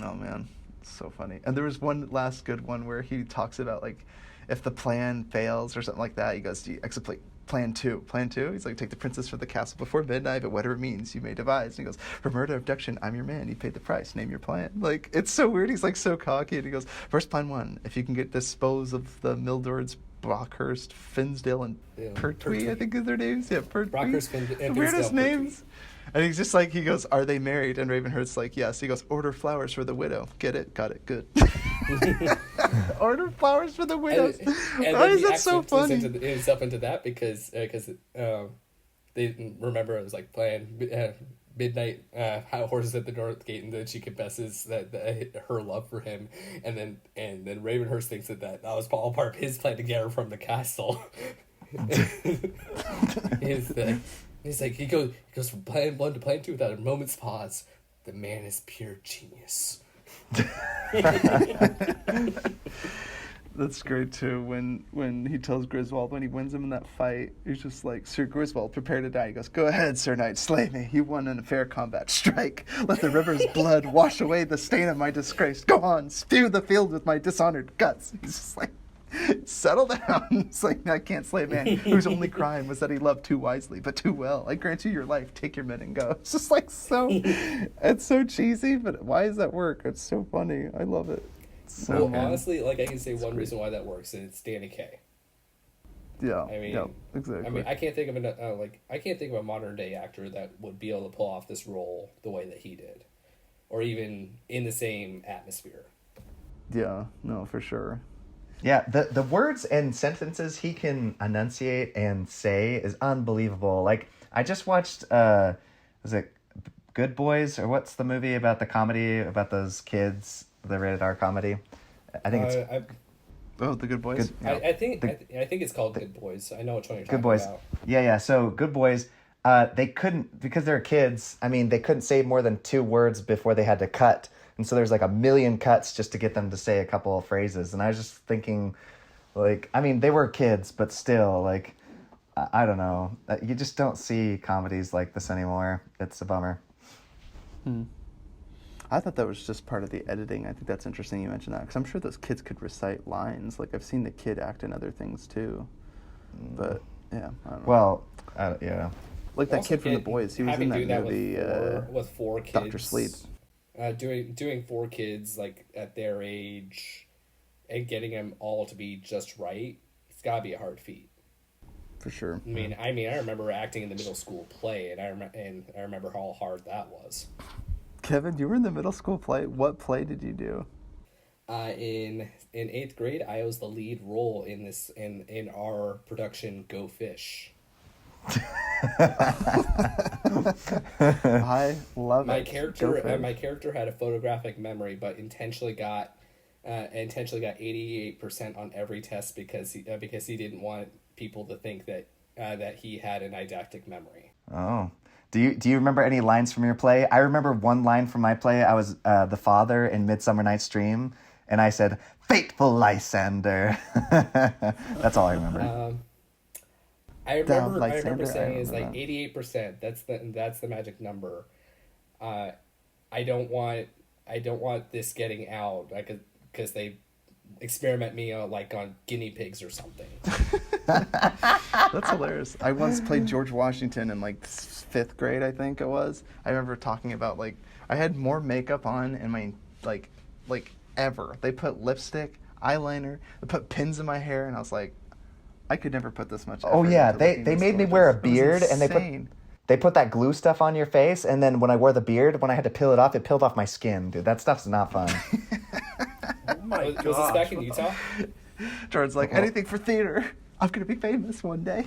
Oh, man. So funny. And there was one last good one where he talks about, like, if the plan fails or something like that, he goes, do you execute plan 2? Plan 2? He's like, take the princess from the castle before midnight, but whatever means you may devise. And he goes, for murder, abduction, I'm your man. You paid the price. Name your plan. Like, it's so weird. He's, like, so cocky. And he goes, first plan 1, if you can dispose of the Mildords, Brockhurst, Finsdale, and Pertwee, I think is their names. Yeah, Pertwee. Brockhurst, and the weirdest names. And he's just like, he goes, are they married? And Ravenhurst's like, yes. He goes, order flowers for the widow. Get it? Got it. Good. Order flowers for the widows. And why is that so funny? Himself into that because they remember it was like planned midnight horses at the north gate, and then she confesses that her love for him, and then Ravenhurst thinks that was all part of his plan to get her from the castle. He's like he goes from plan 1 to plan 2 without a moment's pause. The man is pure genius. That's great too. When he tells Griswold when he wins him in that fight, he's just like, Sir Griswold, prepare to die. He goes, go ahead, Sir Knight, slay me. You won in a fair combat. Strike. Let the river's blood wash away the stain of my disgrace. Go on, spew the field with my dishonored guts. He's just like, settle down. It's like, I can't slay a man whose only crime was that he loved too wisely, but too well. I grant you your life. Take your men and go. It's just like it's so cheesy, but why does that work? It's so funny. I love it. So, well, honestly, like I can say one reason why that works, and it's Danny Kaye. Yeah, I mean, yeah, exactly. I mean, I can't think of a modern day actor that would be able to pull off this role the way that he did, or even in the same atmosphere. Yeah, no, for sure. Yeah, the words and sentences he can enunciate and say is unbelievable. Like, I just watched, was it Good Boys, or what's the movie about the comedy about those kids, the rated R comedy? I think it's... The Good Boys? I think it's called Good Boys. I know which one you're talking Good Boys. about. Yeah. So Good Boys, they couldn't, because they're kids, I mean, they couldn't say more than 2 words before they had to cut. And so there's like 1 million cuts just to get them to say a couple of phrases. And I was just thinking, like, I mean, they were kids, but still, like, I don't know. You just don't see comedies like this anymore. It's a bummer. I thought that was just part of the editing. I think that's interesting you mentioned that, because I'm sure those kids could recite lines. Like, I've seen the kid act in other things too. But, yeah, I don't know. Well, yeah. Like that kid from The Boys. He was in that movie, with 4 kids. Dr. Sleep. Doing 4 kids, like, at their age and getting them all to be just right, it's got to be a hard feat. For sure. I mean, I remember acting in the middle school play, and I remember how hard that was. Kevin, you were in the middle school play. What play did you do? In 8th grade, I was the lead role in our production Go Fish. I love my it. My character had a photographic memory, but intentionally got 88% on every test because he didn't want people to think that he had a didactic memory. Oh. Do you remember any lines from your play? I remember one line from my play. I was the father in Midsummer Night's Dream, and I said, "Fateful Lysander." That's all I remember. I remember saying it's like 88%. That's the magic number. I don't want this getting out, because they experiment me on guinea pigs or something. That's hilarious. I once played George Washington in like fifth grade, I think it was. I remember talking about like I had more makeup on in my like ever. They put lipstick, eyeliner, they put pins in my hair, and I was like, I could never put this much effort Oh yeah, into they looking this made me gorgeous. wear a It was beard, and insane. they put that glue stuff on your face, and then when I wore the beard, when I had to peel it off, it peeled off my skin, dude. That stuff's not fun. Oh my Was this back in Utah? Jordan's like, anything for theater. I'm gonna be famous one day.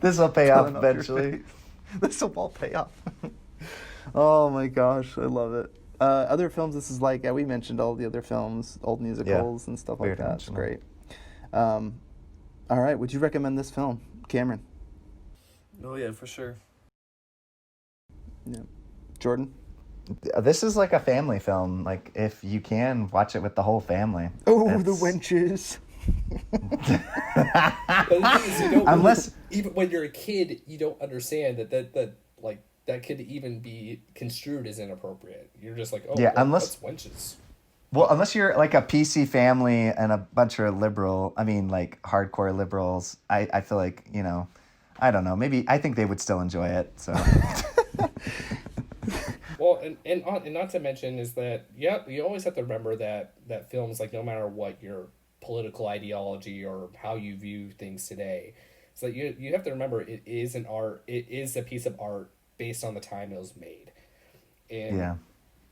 This will pay off Peeling off your eventually. face. This will all pay off. Oh my gosh, I love it. Other films this is like, yeah, we mentioned all the other films, old musicals and stuff like Weird that. It's mention great. All right, would you recommend this film, Cameron? Oh yeah, for sure. Yeah. Jordan? This is like a family film. Like, if you can, watch it with the whole family. Oh, the It's- wenches. But the thing is, you don't Unless- even when you're a kid, you don't understand that like that could even be construed as inappropriate. You're just like, oh, Yeah, well, unless- that's wenches. Well, unless you're like a PC family and a bunch of like hardcore liberals, I feel like, I don't know. Maybe I think they would still enjoy it. So Well, and not to mention is that you always have to remember that films, like, no matter what your political ideology or how you view things today, so you have to remember it is an art. It is a piece of art based on the time it was made, and yeah.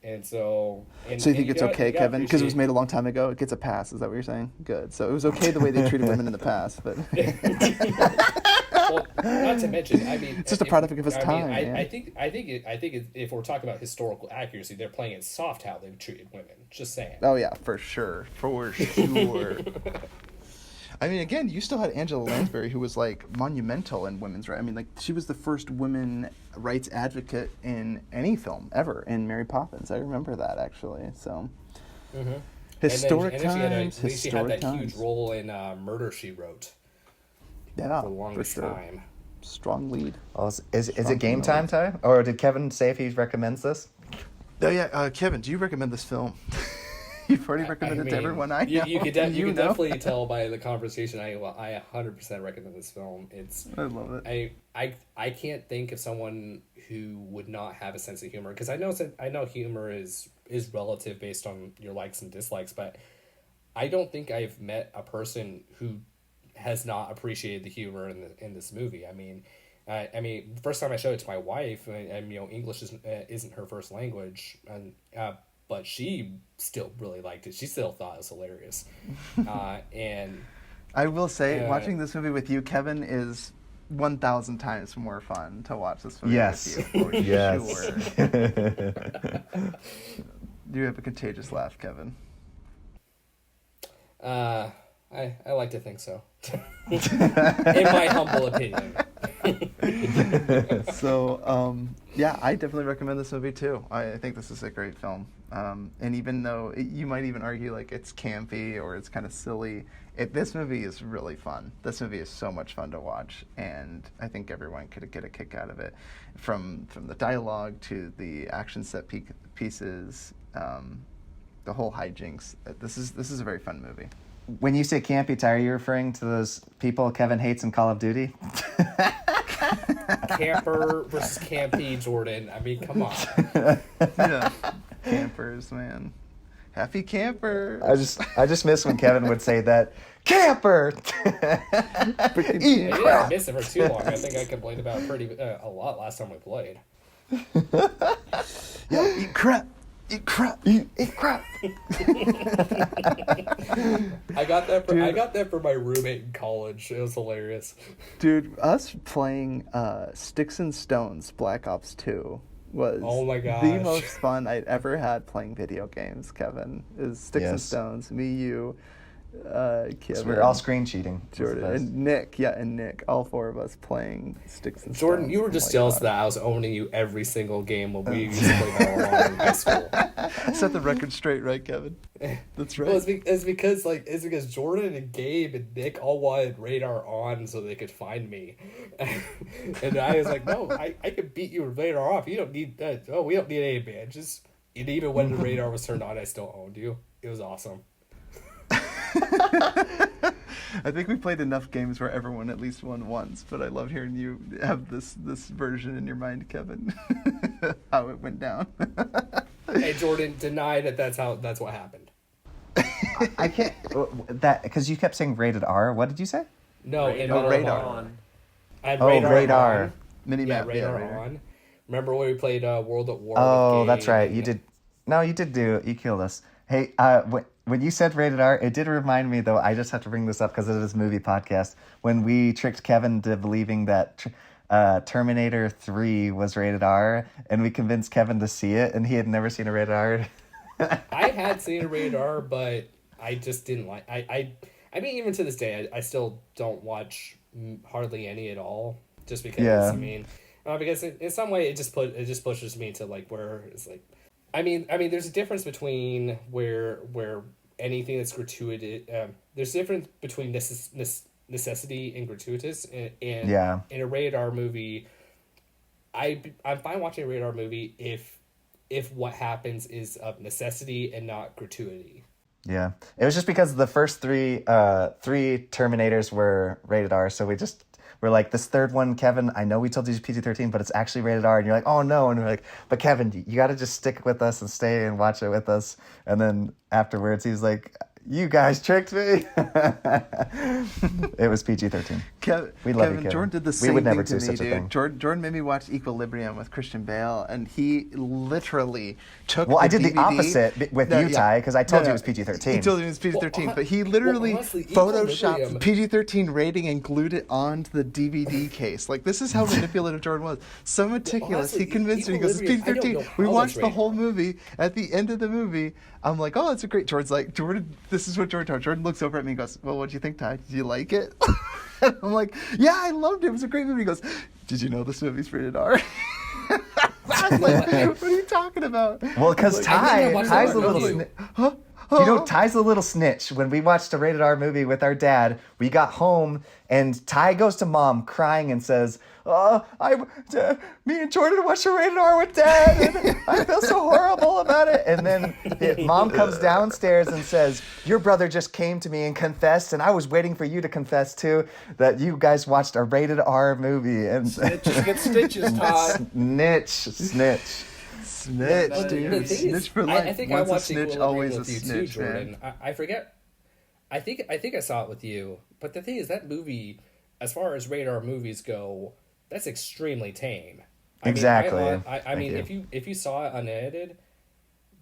and so So you think it's okay, Kevin? Because it was made a long time ago, it gets a pass. Is that what you're saying? Good. So it was okay the way they treated women in the past, but Well, not to mention, I mean, It's just a product of its time, man. I think if we're talking about historical accuracy, they're playing it soft how they've treated women. Just saying. oh yeah, for sure. I mean, again, you still had Angela Lansbury, who was like monumental in women's rights. I mean, like she was the first women rights advocate in any film ever in Mary Poppins. I remember that actually. So historic and then times. she had Historic that huge times. role in Murder, She Wrote Yeah, for the longest sure. time. Strong lead. Oh, is Strong it game female time, Ty? Or did Kevin say if he recommends this? Oh yeah, Kevin, do you recommend this film? You've already recommended it to everyone I know. You could know? definitely tell by the conversation. I 100% recommend this film. I love it. I can't think of someone who would not have a sense of humor, because I know humor is relative based on your likes and dislikes, but I don't think I've met a person who has not appreciated the humor in this movie. I mean, the first time I showed it to my wife, and English isn't her first language, and but she still really liked it. She still thought it was hilarious, and I will say, watching this movie with you, Kevin, is 1,000 times more fun to watch this movie Yes. with you. For Yes. sure. You have a contagious laugh, Kevin. I like to think so. In my humble opinion. So, yeah, I definitely recommend this movie too. I think this is a great film. And even though you might even argue like it's campy or it's kind of silly, this movie is really fun. This movie is so much fun to watch, and I think everyone could get a kick out of it, from the dialogue to the action set pieces, the whole hijinks. This is a very fun movie. When you say campy, Ty, are you referring to those people Kevin hates in Call of Duty? Camper versus campy, Jordan. I mean, come on. Yeah, campers, man. Happy campers. I just miss when Kevin would say that. Camper! Eat I crap! didn't miss it for too long. I think I complained about it a lot last time we played. Yo, eat crap. Eat crap. Eat crap! I got that for my roommate in college. It was hilarious. Dude, us playing Sticks and Stones Black Ops 2 was Oh my the gosh. most fun I'd ever had playing video games, Kevin. Is Sticks and Yes. Stones, me, you, Kevin, So we're all screen cheating. Jordan, and Nick, all four of us playing Sticks and Jordan, Stones. you were Oh just my jealous God. that I was owning you every single game when we used to play that along in high school. Set the record straight, right, Kevin? That's right. Well, it's because Jordan and Gabe and Nick all wanted radar on so they could find me, and I was like, no, I could beat you with radar off. You don't need that. Oh, we don't need any badges. And even when the radar was turned on, I still owned you. It was awesome. I think we played enough games where everyone at least won once, but I love hearing you have this version in your mind, Kevin. How it went down. Hey, Jordan, deny that's what happened. I can't that because you kept saying rated R. What did you say? No, Radar. On. I had Oh, radar. on. Minimap. Yeah, radar on. Remember when we played World at War? Oh, with Kaye that's right. and- You did. No, you did do. You killed us. Hey, when you said rated R, it did remind me though. I just have to bring this up because it is movie podcast. When we tricked Kevin to believing that Terminator 3 was rated R, and we convinced Kevin to see it, and he had never seen a rated R. I had seen a rated R, but I just didn't like. I mean, even to this day, I still don't watch hardly any at all, just because. Yeah. I mean, because in some way it just pushes me to like where it's like, I mean, there's a difference between where anything that's gratuitous. There's a difference between necessity and gratuitous, and Yeah. in a rated R movie, I'm fine watching a rated R movie if what happens is of necessity and not gratuity. Yeah, it was just because the first three Terminators were rated R, so we're like, this third one, Kevin, I know we told you it's PG-13, but it's actually rated R, and you're like, oh no, and we're like, but Kevin, you got to just stick with us and stay and watch it with us, and then afterwards he's like, you guys tricked me. It was PG-13. We love Kevin, you, Kevin. Jordan did the We same would never thing do to me, such a thing. dude. Jordan made me watch Equilibrium with Christian Bale, and he literally took. Well, I did DVD. the opposite with you, Ty, because I told you it was PG-13. He told you it was PG-13, Well, but he literally honestly, photoshopped Equilibrium- PG-13 rating and glued it onto the DVD case. Like, this is how manipulative Jordan was. So meticulous. honestly, He convinced me. He goes, it's Equilibrium, I don't PG-13. know We how watched that's the rated. whole movie. At the end of the movie, I'm like, oh, it's a great. Jordan's like, Jordan, this is what Jordan told. Jordan looks over at me and goes, well, what do you think, Ty? Did you like it? And I'm like, yeah, I loved it. It was a great movie. He goes, did you know this movie's rated R? I was like, what are you talking about? Well, because I watched Ty's that a little review. Huh? You know, Ty's a little snitch. When we watched a rated R movie with our dad, we got home and Ty goes to mom crying and says, me and Jordan watched a rated R with dad and I feel so horrible about it. And then mom comes downstairs and says, your brother just came to me and confessed, and I was waiting for you to confess too, that you guys watched a rated R movie. And Snitches get stitches, Todd. Snitch. Snitch, The dude. thing Snitch is, for life. I think Once I a watched snitch, Equilibrium always a with you snitch, too, Jordan. man. I forget. I think I saw it with you. But the thing is, that movie, as far as radar movies go, that's extremely tame. Exactly. I mean, if you saw it unedited,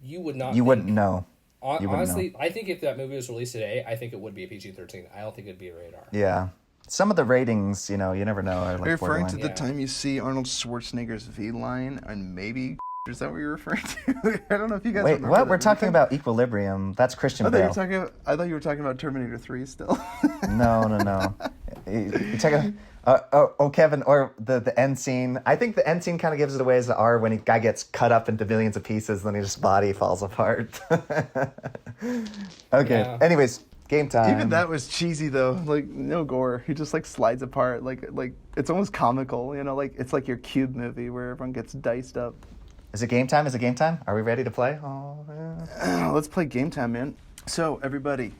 you would not. You wouldn't know. Honestly, I think if that movie was released today, I think it would be a PG-13. I don't think it'd be a radar. Yeah. Some of the ratings, you never know. Are like Are you referring to borderline. the time you see Arnold Schwarzenegger's V line and maybe is that what you're referring to? I don't know if you guys Wait, remember what? that. We're talking about Equilibrium. That's Christian I Bale. thought you were talking about Terminator 3 still. No. You're talking. Kevin, or the end scene. I think the end scene kind of gives it away as the R when the guy gets cut up into millions of pieces, and then his body falls apart. Okay. Yeah. Anyways, game time. Even that was cheesy though. Like no gore. He just like slides apart. Like it's almost comical. Like it's like your Cube movie where everyone gets diced up. Is it game time? Is it game time? Are we ready to play? Oh, yeah. Let's play game time, man. So everybody,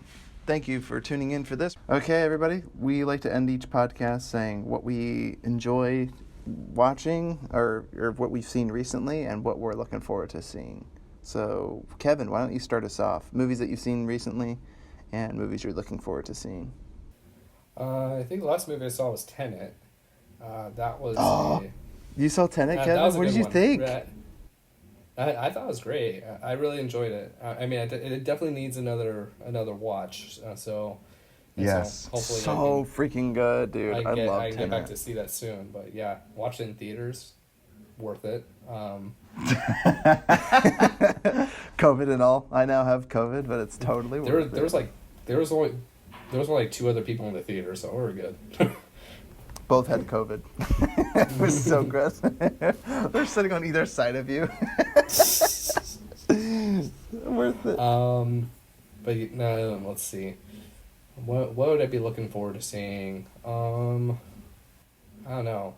thank you for tuning in for this. Okay, everybody, we like to end each podcast saying what we enjoy watching or what we've seen recently and what we're looking forward to seeing. So, Kevin, why don't you start us off? Movies that you've seen recently and movies you're looking forward to seeing. I think the last movie I saw was Tenet. That was. You saw Tenet, That Kevin? was a What did good you one. think? I thought it was great. I really enjoyed it. I mean, it definitely needs another watch. So Yes. hopefully So freaking good, dude. I love I can get back Tenet. to see that soon. But yeah, watch it in theaters, worth it. COVID and all. I now have COVID, but it's totally worth it. There was only like two other people in the theater, so we're good. Both had COVID. It was so gross. They're sitting on either side of you. Worth it. But no, let's see. What would I be looking forward to seeing? I don't know.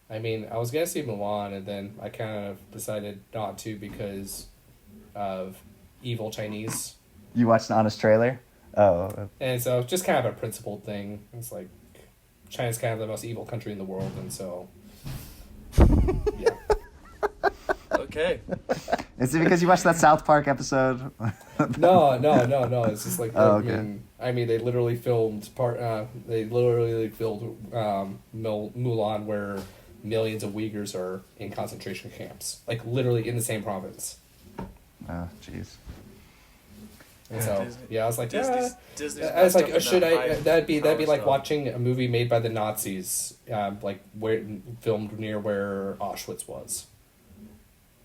I mean, I was gonna see Mulan, and then I kind of decided not to because of evil Chinese. You watched an honest trailer? Oh, And so just kind of a principled thing. It's like China's kind of the most evil country in the world, and so yeah. Okay. is it because you watched that South Park episode? No. It's just like Oh, okay. I mean, they literally filmed Mulan, where millions of Uyghurs are in concentration camps, like literally in the same province. Oh, jeez. And so Disney- I was like, Disney's I was messed up like, in should that I? high That'd be power like stuff. watching a movie made by the Nazis, like where filmed near where Auschwitz was.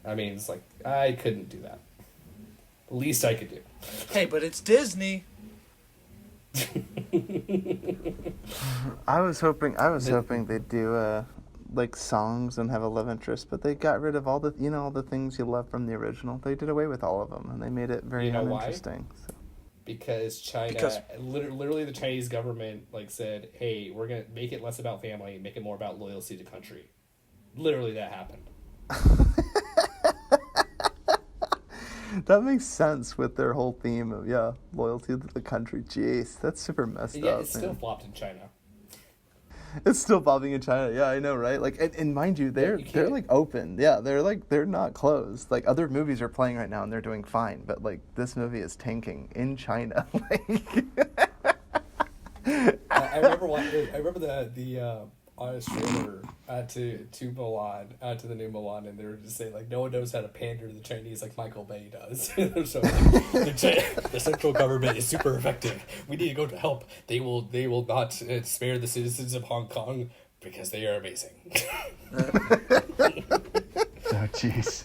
I mean, it's like I couldn't do that. The least I could do. Hey, but it's Disney. I was hoping they'd do like songs and have a love interest, but they got rid of all the things you love from the original. They did away with all of them, and they made it very You know why? uninteresting. So. Because literally the Chinese government like said, hey, we're gonna make it less about family and make it more about loyalty to country. Literally that happened. That makes sense with their whole theme of loyalty to the country. Jeez, that's super messed Yeah, up. it still man. flopped in China. It's still bobbing in China. Yeah, I know, right? Like, and mind you, they're can't- like open. Yeah, they're not closed. Like other movies are playing right now and they're doing fine, but like this movie is tanking in China. I remember the honest trailer to Milan, to the new Milan, and they were just saying like no one knows how to pander to the Chinese like Michael Bay does. So like, the central government is super effective. We need to go to help. They will not spare the citizens of Hong Kong because they are amazing. Oh, jeez.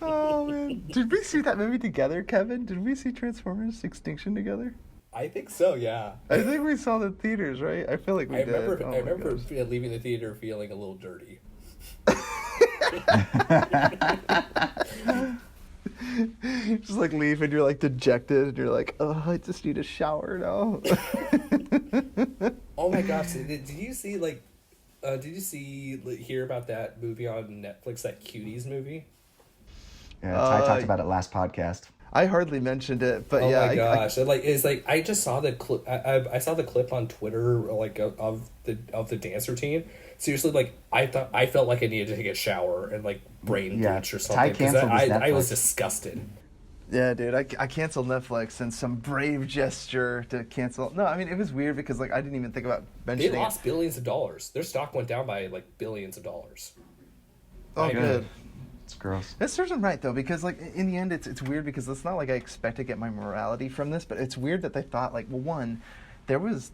Oh man, did we see that movie together, Kevin? Did we see Transformers: Extinction together? I think so. Yeah. I think we saw the theaters, right? I feel like we I did. remember. Oh I my remember gosh. leaving the theater feeling a little dirty. Just like leave and you're like dejected and you're like, oh, I just need a shower now. Oh my gosh! Did you see hear about that movie on Netflix? That Cuties movie. Yeah, Ty talked about it last podcast. I hardly mentioned it, but Oh yeah. my gosh! It's like I just saw the clip. I saw the clip on Twitter, like of the dance routine. Seriously, like I felt like I needed to take a shower and like brain Yeah, bleach or Ty something because canceled his I was Netflix. disgusted. Yeah, dude, I canceled Netflix and some brave gesture to cancel. No, I mean, it was weird because like I didn't even think about They mentioning lost it. billions of dollars. Their stock went down by like billions of dollars. Oh, good. It's gross. That serves him right though, because like in the end, it's weird because it's not like I expect to get my morality from this, but it's weird that they thought like, well, one, there was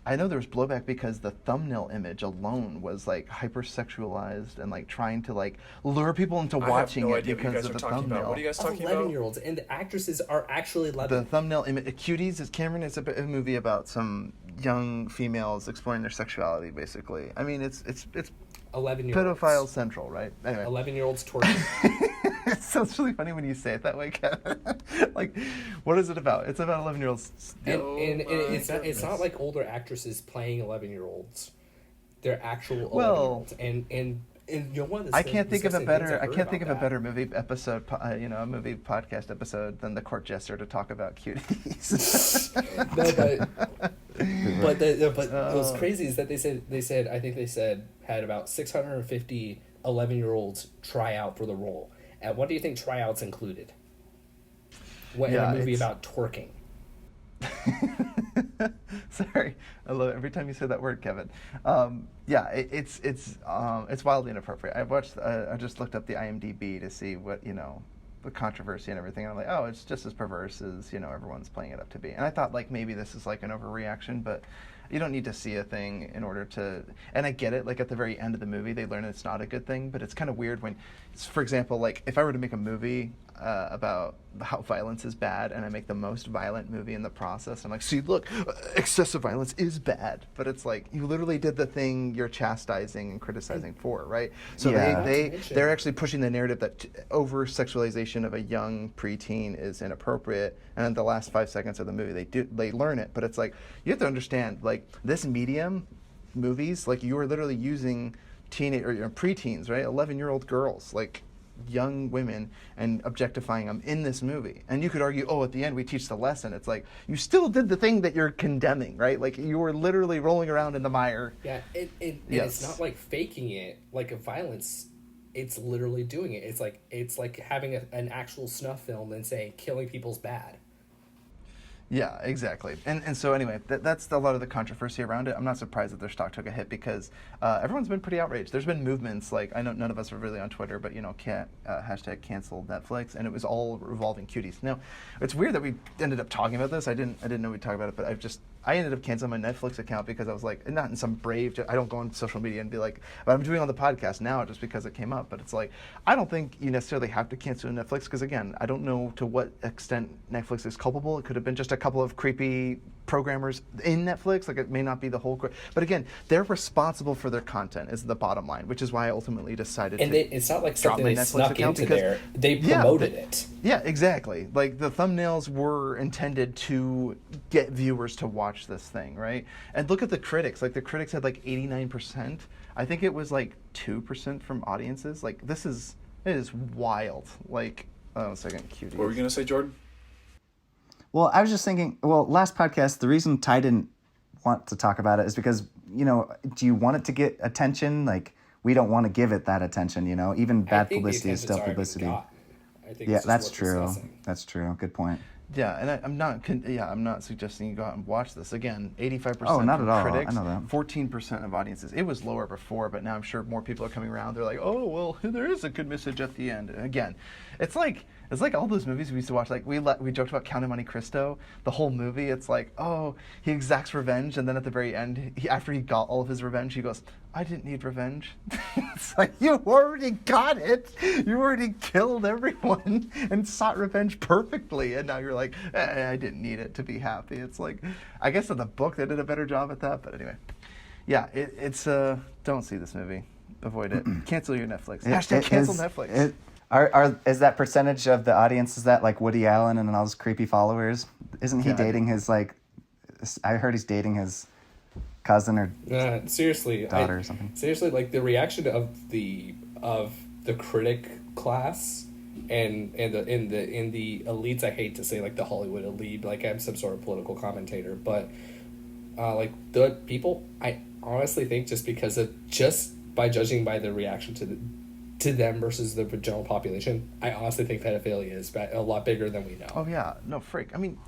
I know there was blowback because the thumbnail image alone was like hypersexualized and like trying to like lure people into watching I have no it idea what you because guys of are the talking thumbnail. about. What are you guys talking 11-year-olds, and the actresses are actually 11. The thumbnail image, Cuties is Cameron. It's a movie about some young females exploring their sexuality. Basically, I mean, it's 11-year-olds. pedophile central, right? Anyway, 11-year-olds twerking. it sounds really funny when you say it that way, Kevin. Like, what is it about? It's about 11-year-olds. And, Oh and my it's not goodness. like older actropes playing 11-year-olds. They're actual Well, 11-year-olds. And you know one of the I can't think of a disgusting better. things I heard can't think of a about better movie episode. A movie podcast episode than the Court Jester to talk about Cuties. that. No, but what's crazy is that they said I think they said had about 650 11-year-olds try out for the role. And what do you think tryouts included? What in Yeah, a movie it's- about twerking? Sorry, I love it every time you say that word, Kevin. It's wildly inappropriate. I just looked up the IMDb to see what the controversy and everything. And I'm like, oh, it's just as perverse as everyone's playing it up to be. And I thought like maybe this is like an overreaction, but you don't need to see a thing in order to. And I get it. Like at the very end of the movie, they learn it's not a good thing. But it's kind of weird when, for example, like if I were to make a movie about how violence is bad, and I make the most violent movie in the process, I'm like, see, look, excessive violence is bad. But it's like you literally did the thing you're chastising and criticizing for, right? So Yeah. they're actually pushing the narrative that over sexualization of a young preteen is inappropriate. And in the last 5 seconds of the movie, they learn it. But it's like you have to understand, like this medium, movies, like you are literally using teenage or preteens, right? 11-year-old girls, like young women and objectifying them in this movie. And you could argue, oh, at the end we teach the lesson. It's like, you still did the thing that you're condemning, right? Like, you were literally rolling around in the mire. Yeah, and it's not like faking it like a violence. It's literally doing it. It's like having an actual snuff film and saying killing people's bad. Yeah, exactly. And so anyway, that's a lot of the controversy around it. I'm not surprised that their stock took a hit because everyone's been pretty outraged. There's been movements, like, I know none of us are really on Twitter, but, hashtag canceled Netflix, and it was all revolving cuties. Now, it's weird that we ended up talking about this. I didn't know we'd talk about it, but I ended up canceling my Netflix account because I was like, not in some brave, I don't go on social media and be like, but I'm doing it on the podcast now just because it came up. But it's like, I don't think you necessarily have to cancel Netflix because, again, I don't know to what extent Netflix is culpable. It could have been just a couple of creepy programmers in Netflix. Like, it may not be the whole. But again, they're responsible for their content is the bottom line, which is why I ultimately decided it's not like drop something my they Netflix snuck account into there. They promoted it. Yeah, exactly. Like, the thumbnails were intended to get viewers to watch this thing, right? And look at the critics. Like, the critics had like 89%. I think it was like 2% from audiences. Like, it is wild. Like, a second, cutie. What were you gonna say, Jordan? Well, I was just thinking, last podcast, the reason Ty didn't want to talk about it is because, do you want it to get attention? Like, we don't want to give it that attention, even bad publicity is still publicity. Yeah, that's true. That's true. Good point. Yeah, and I'm not suggesting you go out and watch this. Again, 85% not at all. critics, I know that. 14% of audiences. It was lower before, but now I'm sure more people are coming around. They're like, oh, well, there is a good message at the end. And again, it's like all those movies we used to watch. Like, we joked about Count of Monte Cristo. The whole movie, it's like, oh, he exacts revenge, and then at the very end, after he got all of his revenge, he goes, I didn't need revenge. It's like, you already got it. You already killed everyone and sought revenge perfectly, and now you're like, I didn't need it to be happy. It's like, I guess in the book they did a better job at that, but anyway. Yeah, it's don't see this movie. Avoid it. Cancel your Netflix. Hashtag cancel Netflix. Is that percentage of the audience, is that like Woody Allen and all his creepy followers? Isn't he dating his, like, I heard he's dating his cousin or seriously daughter or something? Seriously, like, the reaction of the critic class and in the elites, I hate to say, like, the Hollywood elite, like I'm some sort of political commentator, but like, the people, I honestly think just by judging by the reaction to them versus the general population, I honestly think pedophilia is a lot bigger than we know. Oh yeah, no, freak. I mean,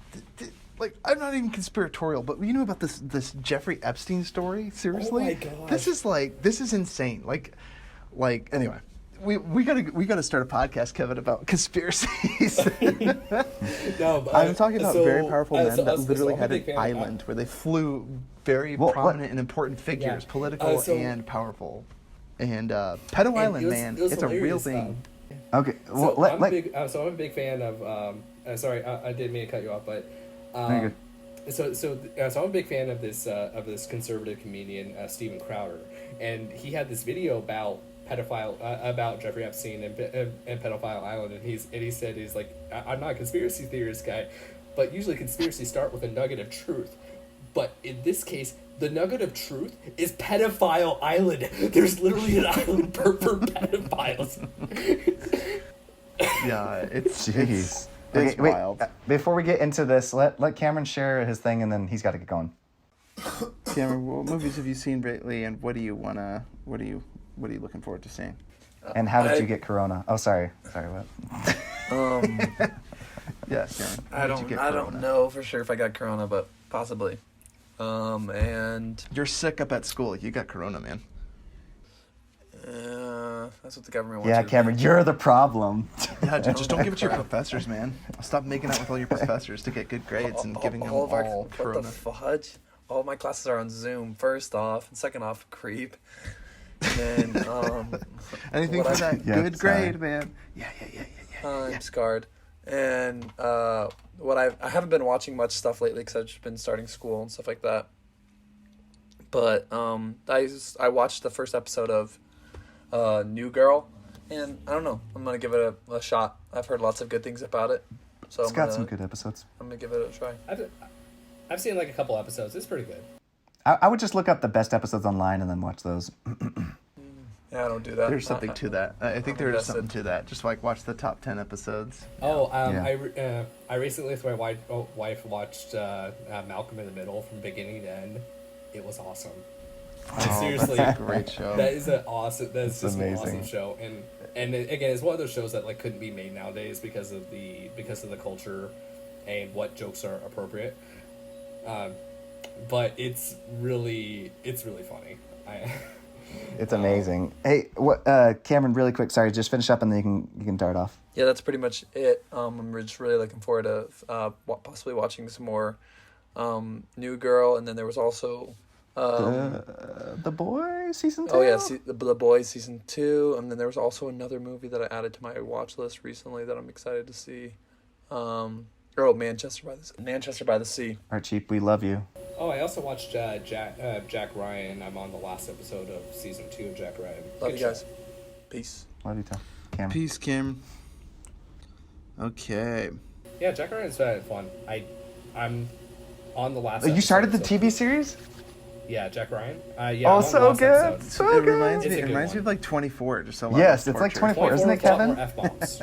like, I'm not even conspiratorial, but you know about this Jeffrey Epstein story? Seriously? Oh my god. This is insane. Like anyway, we gotta start a podcast, Kevin, about conspiracies. No, but, I'm talking about very powerful men that literally I'm had a big an fan. island where they flew very prominent and important figures, political and powerful. And Pedo Island, man, it's a real thing. Okay, well, I'm a big fan of. Sorry, I didn't mean to cut you off, but. No, So I'm a big fan of this conservative comedian Steven Crowder, and he had this video about about Jeffrey Epstein and Pedophile Island, and he said he's like, I'm not a conspiracy theorist guy, but usually conspiracies start with a nugget of truth, but in this case, the nugget of truth is Pedophile Island. There's literally an island for pedophiles. Yeah, it's jeez. It's wild. Before we get into this, let Cameron share his thing, and then he's got to get going. Cameron, what movies have you seen lately, and what are you looking forward to seeing? And how did you get corona? Oh, sorry, what? Yeah, Cameron. I don't know for sure if I got corona, but possibly. And you're sick up at school. You got corona, man. That's what the government wants. Yeah, you to Cameron, do. you're the problem. Yeah, just don't give it to your professors, man. Stop making out with all your professors to get good grades and giving them all corona. What the fudge? All my classes are on Zoom, first off, and second off, creep. And then, anything for that good grade, man. Yeah. I'm scarred. And I haven't been watching much stuff lately because I've just been starting school and stuff like that. But I watched the first episode of New Girl, and I don't know. I'm gonna give it a shot. I've heard lots of good things about it, so it's got some good episodes. I'm gonna give it a try. I've seen like a couple episodes. It's pretty good. I would just look up the best episodes online and then watch those. Yeah, I don't do that. There's something to that. I think there is invested. something to that. Just like watch the top 10 episodes. Oh, Yeah. I recently with my wife watched Malcolm in the Middle from beginning to end. It was awesome. Oh, Seriously, that's a great show. that is an awesome. That's It's just an amazing. awesome show, and again, it's one of those shows that like couldn't be made nowadays because of the culture and what jokes are appropriate. But it's really funny. It's amazing. Hey, what, Cameron? Really quick. Sorry, just finish up and then you can dart off. Yeah, that's pretty much it. I'm just really looking forward to possibly watching some more New Girl, and then there was also The Boy season 2. oh yeah, the Boys season 2, and then there was also another movie that I added to my watch list recently that I'm excited to see. Manchester by the Sea. Archie, we love you. Oh, I also watched Jack Ryan. I'm on the last episode of season 2 of Jack Ryan. Love Good you guys. show. Peace. Love you, Tom. Cam. Peace, Kim. Okay. Yeah, Jack Ryan's fun. I'm on the last. You episode, started the so- TV series? Yeah, Jack Ryan. Yeah. Oh, I'm on the so last good. episode. So It good. reminds It's a me. It good reminds me one. of like 24. Just a lot. Yes, of it's like torture. 24, isn't it, 24 with a lot Kevin? more F-bombs.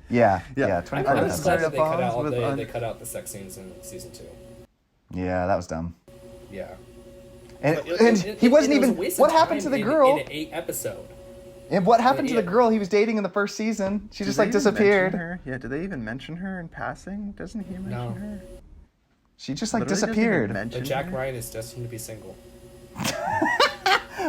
Yeah. Yeah. 24 I'm I'm just just glad glad that they cut F-bombs out with they cut out the sex scenes in season 2. Yeah, that was dumb. Yeah. And, But and he wasn't it was a even. waste of What happened to time the in girl? an 8 episode? And what happened to the Yeah. girl he was dating in the first season? She Did just they like even mention disappeared. her? Yeah. Do they even mention her in passing? Doesn't he mention No. her? She just like Literally doesn't even disappeared. mention But Jack her? Ryan is destined to be single.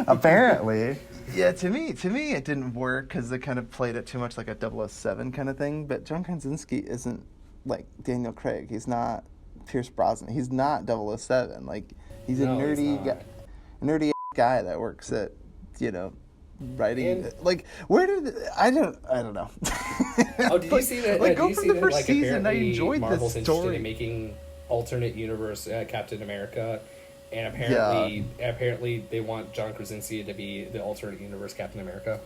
Apparently. Yeah, to me, it didn't work because they kind of played it too much like a 007 kind of thing. But John Krasinski isn't like Daniel Craig. He's not Pierce Brosnan. He's not 007. Like he's a No, he's nerdy, not. nerdy guy that works at, writing. And- like where did I don't know. Oh, did you see that? Like did go you from see the that, first like, season. I apparently enjoyed Marvel's the interested story. in making alternate universe Captain America, and apparently they want John Krasinski to be the alternate universe Captain America.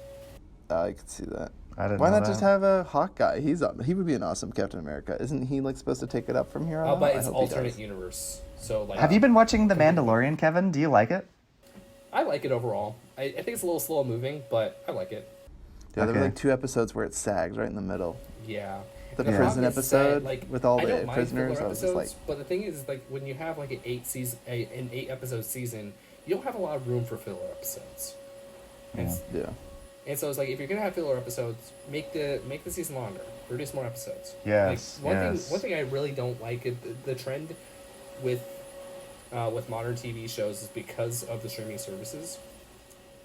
I could see that. I didn't Why know not just that. have a Hawkeye? He would be an awesome Captain America. Isn't he like supposed to take it up from here on? Oh, but I it's hope he alternate does. universe. So like, Have you been watching The Mandalorian, Kevin? Do you like it? I like it overall. I think it's a little slow moving, but I like it. Yeah, there were Okay. like 2 episodes where it sags right in the middle. Yeah. The And prison problem is episode that, with all I the don't mind prisoners, filler I was just episodes, like- but the thing is, like, when you have like an 8 episode season, you don't have a lot of room for filler episodes. And, Yeah. and so it's like, if you're gonna have filler episodes, make the season longer, produce more episodes. Yes, Like, yes. one thing I really don't like the trend with modern TV shows is because of the streaming services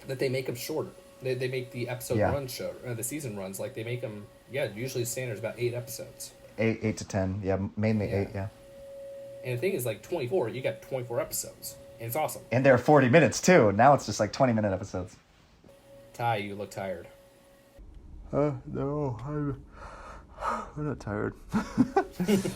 that they make them shorter. They make the episode Yeah. run shorter, the season runs, like they make them. Yeah, usually standard is about 8 episodes. 8 to 10. Yeah, mainly Yeah. 8. Yeah. And the thing is, like 24, you got 24 episodes, and it's awesome. And they're 40 minutes too. Now it's just like 20-minute episodes. Ty, you look tired. No, I'm not tired.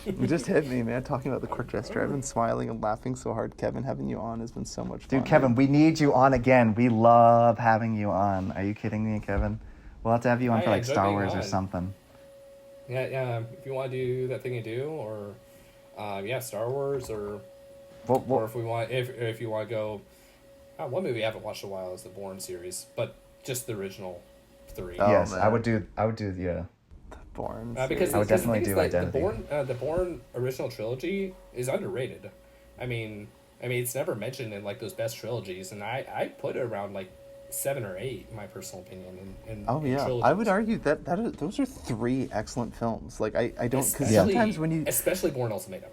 You just hit me, man, talking about the Court Jester. I've been smiling and laughing so hard. Kevin, having you on has been so much fun. Dude, Kevin, we need you on again. We love having you on. Are you kidding me, Kevin? We'll have to have you on I for like enjoy Star being Wars or on. something. Yeah. If you want to do that thing you do, or Star Wars, or Well, if you want to go, one movie I haven't watched in a while is the Bourne series, but just the original 3. Oh, yes, man. I would do. Yeah. Bourne. Because I would the definitely thing is, do like, Identity. The Bourne original trilogy is underrated. I mean, it's never mentioned in like those best trilogies, and I put it around like 7 or 8, in my personal opinion. In Oh yeah, trilogies. I would argue that those are 3 excellent films. Like I don't, because Especially- sometimes when you especially Bourne Ultimatum,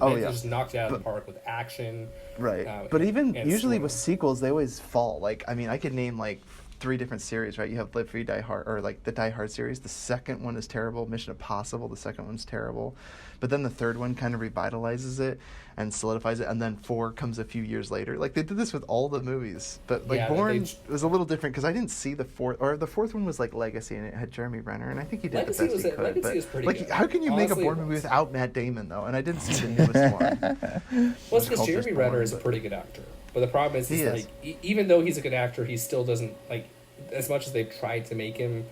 Oh, they yeah. just knocked it out of the park with action. right, uh, but even and usually story. with sequels, they always fall. Like I mean, I could name like 3 different series, right? You have Live Free, Die Hard, or like the Die Hard series. The second one is terrible. Mission Impossible, the second one's terrible, but then the third one kind of revitalizes it and solidifies it, and then 4 comes a few years later. Like they did this with all the movies, but like Yeah, Bourne they- was a little different because I didn't see the 4th, or the 4th one was like Legacy, and it had Jeremy Renner, and I think he did Legacy the best he could. Legacy But was pretty like, good. how can you make a Honestly, Bourne it movie was. without Matt Damon though? And I didn't see the newest one. Well, it's because called Jeremy just Renner Bourne, is a but- pretty good actor, but the problem is, He is. like even though he's a good actor, he still doesn't like as much as they've tried to make him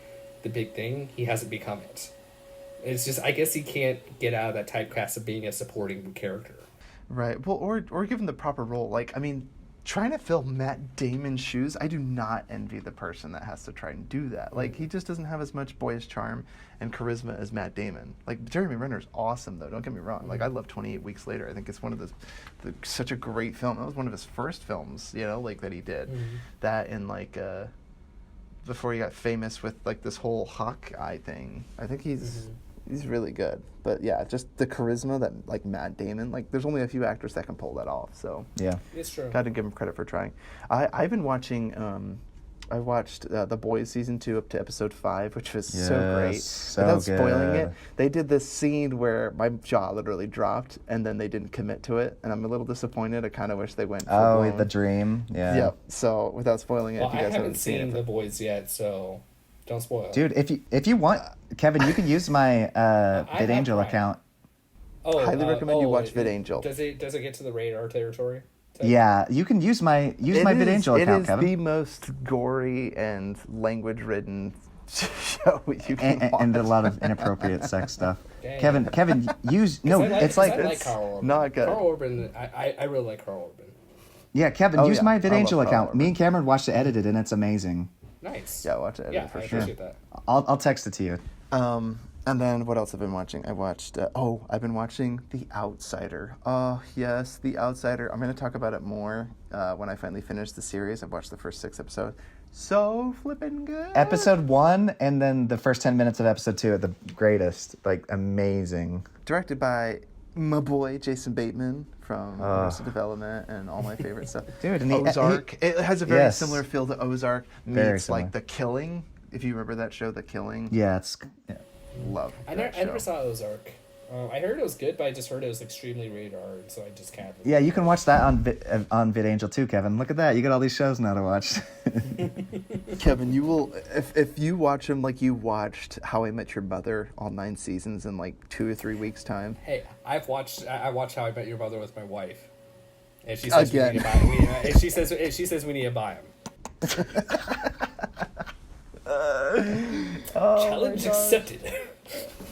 the big thing, he hasn't become it. It's just I guess he can't get out of that typecast of being a supporting character. Right. Well, or given the proper role. Like, I mean, trying to fill Matt Damon's shoes, I do not envy the person that has to try and do that. Like, he just doesn't have as much boyish charm and charisma as Matt Damon. Like, Jeremy Renner's awesome, though. Don't get me wrong. Like, I love 28 Weeks Later. I think it's one of such a great film. That was one of his first films, you know, like, that he did. That and, like, before he got famous with, like, this whole Hawkeye thing. I think he's really good. But, yeah, just the charisma that, like, Matt Damon, like, there's only a few actors that can pull that off, so. Yeah. It's true. Got to give him credit for trying. I've been watching, I watched The Boys Season 2 up to Episode 5, which was so great. So Without spoiling good. it, they did this scene where my jaw literally dropped, and then they didn't commit to it, and I'm a little disappointed. I kind of wish they went Oh, full-blown. the dream. Yeah. Yep. So, without spoiling it, Well, if you I guys haven't seen it. The Boys yet, so don't spoil it. Dude, if you want, Kevin, you can use my VidAngel tried. account. Highly recommend you watch VidAngel. Does it get to the radar territory? Yeah, you can use my VidAngel account, Kevin. It is the most gory and language-ridden show you can watch. And a lot of inappropriate sex stuff. Dang. Kevin, use no. It's like I like Carl Urban. not good. Carl Urban, I really like Carl Urban. yeah, Kevin, Oh, use yeah. my I love VidAngel Carl account. Urban. Me and Cameron watched it edited, and it's amazing. Nice. Yeah, watch it Yeah, for I sure. appreciate that. I'll text it to you. And then what else have I been watching? I've been watching The Outsider. Oh, yes, The Outsider. I'm going to talk about it more when I finally finish the series. I've watched the first 6 episodes. So flippin' good. Episode 1 and then the first 10 minutes of episode 2 are the greatest. Like, amazing. Directed by my boy, Jason Bateman from Arrested Development and all my favorite stuff. Dude, and Ozark. It has a very Yes. similar feel to Ozark. Very Meets, similar. like, The Killing. If you remember that show, The Killing. Yeah, Love I that never show. saw Ozark. I heard it was good, but I just heard it was extremely rated R, so I just can't. yeah. You can watch that on VidAngel too, Kevin. Look at that. You got all these shows now to watch. Kevin, you will if you watch them like you watched How I Met Your Mother, all 9 seasons in like 2 or 3 weeks time. Hey, I watched How I Met Your Mother with my wife, and she says Again. we need to buy. And she says we need to buy them. Challenge accepted.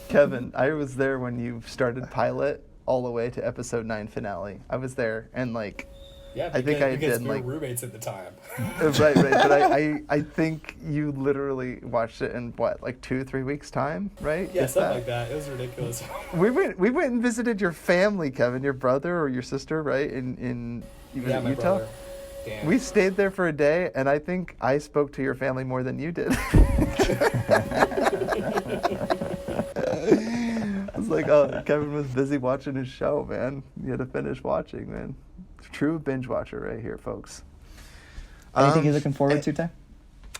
Kevin, I was there when you started pilot all the way to episode 9 finale. I was there, and like, Yeah, I think I because did, we were like- roommates at the time. right. But I think you literally watched it in what, like 2 or 3 weeks time, right? Yeah, If something like that. It was ridiculous. We went and visited your family, Kevin, your brother or your sister, right? In Yeah, my Utah. brother. Damn. We stayed there for a day, and I think I spoke to your family more than you did. I was like, oh, Kevin was busy watching his show, man. You had to finish watching, man. True binge watcher right here, folks. Anything you're looking forward to, Ty?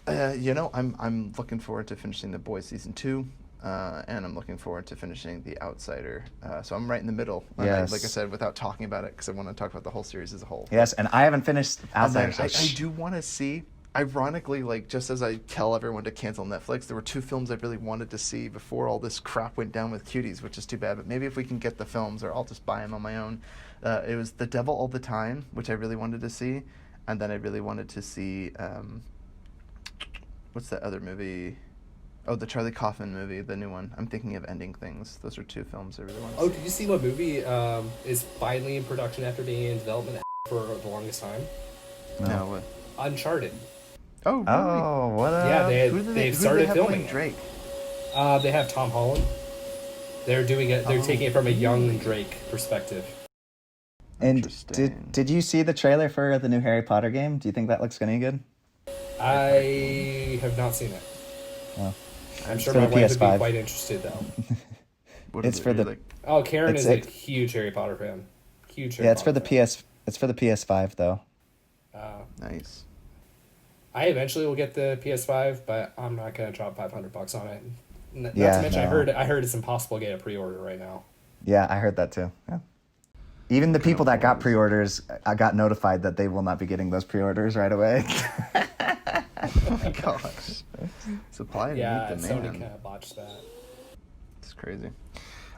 I'm looking forward to finishing The Boys Season 2, and I'm looking forward to finishing The Outsider. So I'm right in the middle. And Yes. like I said, without talking about it, because I want to talk about the whole series as a whole. Yes, and I haven't finished And then Outsider. I do want to see, ironically, like just as I tell everyone to cancel Netflix, there were 2 films I really wanted to see before all this crap went down with Cuties, which is too bad. But maybe if we can get the films, or I'll just buy them on my own. It was The Devil All the Time, which I really wanted to see, and then I really wanted to see what's that other movie? Oh, the Charlie Kaufman movie, the new one. I'm thinking of Ending Things. Those are 2 films I really want to see. Oh, did you see what movie is finally in production after being in development for the longest time? No. What? Uncharted. Oh, really? Oh, what up? Yeah, Who do they've who do started have filming playing it. Drake. They have Tom Holland. They're doing it. They're Oh. taking it from a young Drake perspective. And Interesting. did you see the trailer for the new Harry Potter game? Do you think that looks any good? I have not seen it. Oh. I'm sure for my the wife would be PS5. quite interested though. What It's is it? for You're the- like, Oh, Karen It's is a it. huge Harry Potter fan. Huge. Harry Yeah, it's for the Potter PS. It's for the PS5 though. fan. nice. I eventually will get the PS5, but I'm not gonna drop $500 on it. Not Yeah, to mention, no. I heard it's impossible to get a pre-order right now. Yeah, I heard that too. Yeah. Even the people that got pre-orders, I got notified that they will not be getting those pre-orders right away. Oh my gosh. Supply and Yeah, meet Sony demand. kind of botched that. It's crazy.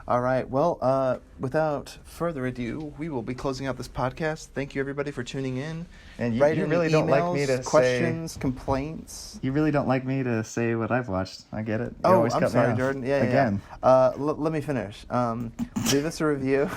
All right. Well, without further ado, we will be closing out this podcast. Thank you, everybody, for tuning in. And Write you in really don't like me emails, to questions, complaints. You really don't like me to say what I've watched. I get it. You Oh, always I'm cut me sorry, off. Jordan. Yeah, Again. Let me finish. Leave us a review.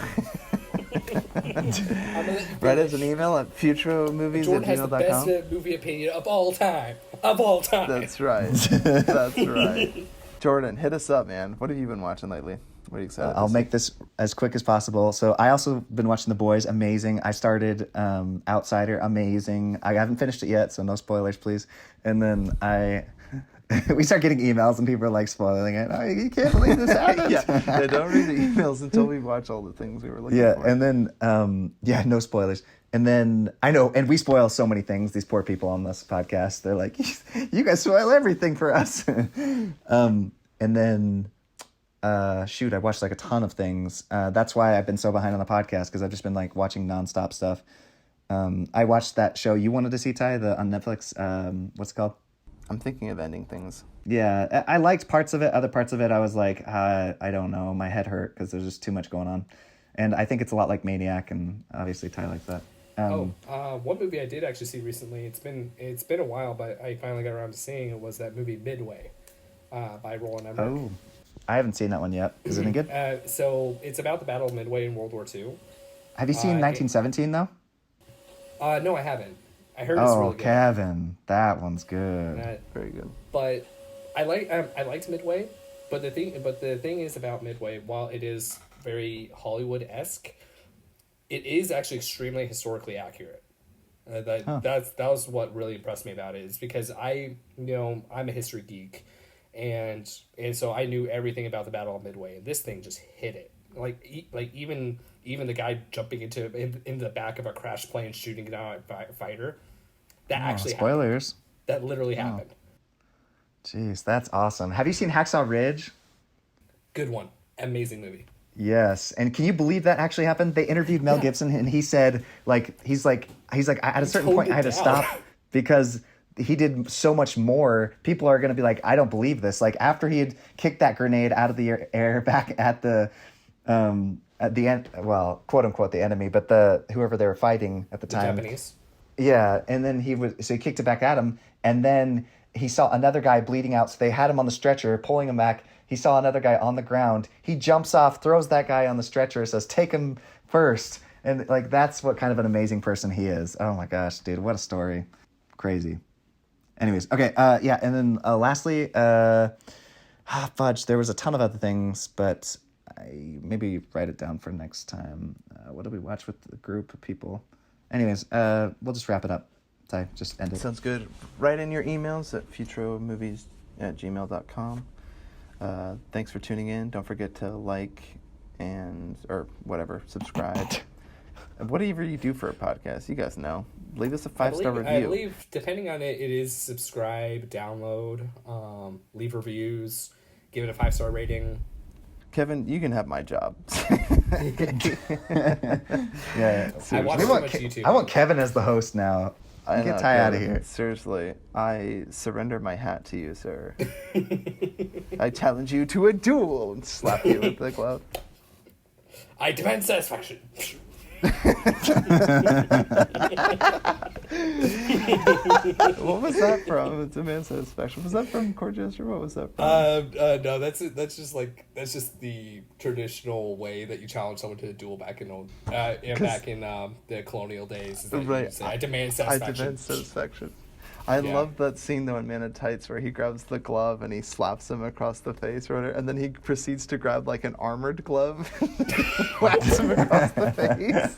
Write us an email at Jordan has the best futromovies@gmail.com. movie opinion of all time. Of all time. That's right. That's right. Jordan, hit us up, man. What have you been watching lately? What are you excited I'll to make see? this as quick as possible. So I also been watching The Boys, amazing. I started Outsider, amazing. I haven't finished it yet, so no spoilers, please. And then we start getting emails and people are like spoiling it. Oh, you can't believe this happened. Yeah, don't read the emails until we watch all the things we were looking for. And then no spoilers. And then I know, and we spoil so many things. These poor people on this podcast, they're like, you guys spoil everything for us. And then. I watched like a ton of things. That's why I've been so behind on the podcast, because I've just been like watching nonstop stuff. I watched that show you wanted to see, Ty, on Netflix. What's it called? I'm thinking of ending things. Yeah, I liked parts of it. Other parts of it, I was like, I don't know. My head hurt because there's just too much going on. And I think it's a lot like Maniac, and obviously Ty likes that. One movie I did actually see recently. It's been a while, but I finally got around to seeing it. Was that movie Midway, by Roland Emmerich. Oh, I haven't seen that one yet. Is it any good? So it's about the Battle of Midway in World War II. Have you seen 1917 though? No, I haven't. I heard it's really good. Kevin, that one's good. Very good. But I liked Midway, but the thing is about Midway, while it is very Hollywood-esque, it is actually extremely historically accurate. That was what really impressed me about it, is because I'm a history geek. And so I knew everything about the Battle of Midway, and this thing just hit it. Like even the guy jumping in the back of a crash plane shooting down a fighter, that actually spoilers. happened. That literally happened. Jeez, that's awesome. Have you seen Hacksaw Ridge? Good one, amazing movie. Yes, and can you believe that actually happened? They interviewed Mel Gibson, and he said he's like at a certain point I had to stop because he did so much more. People are going to be like, I don't believe this. Like after he had kicked that grenade out of the air back at the end, well, quote unquote the enemy, but whoever they were fighting at the time, Japanese. Yeah, and then he kicked it back at him, and then he saw another guy bleeding out, so they had him on the stretcher, pulling him back. He saw another guy on the ground. He jumps off, throws that guy on the stretcher, says, "Take him first." And like that's what kind of an amazing person he is. Oh my gosh, dude, what a story. Crazy. Anyways, okay, and then lastly, fudge, there was a ton of other things, but I maybe write it down for next time. What did we watch with the group of people? Anyways, we'll just wrap it up. Ty, just end it. Sounds good. Write in your emails at futromovies@gmail.com. Thanks for tuning in. Don't forget to like or subscribe. Whatever you do for a podcast, you guys know. Leave us a 5-star review. I believe, depending on it, it is subscribe, download, leave reviews, give it a 5-star rating. Kevin, you can have my job. Yeah. I watch so much YouTube. I want Kevin as the host now. Get Ty out of here. Seriously, I surrender my hat to you, sir. I challenge you to a duel and slap you with the glove. I demand satisfaction. What was that from? Demand satisfaction. Was that from Court Jester? What was that from? No, that's just the traditional way that you challenge someone to a duel back in the colonial days. Is that you say, I demand satisfaction. I demand satisfaction. I love that scene though in Man in Tights where he grabs the glove and he slaps him across the face or whatever, and then he proceeds to grab like an armored glove and whacks him across the face.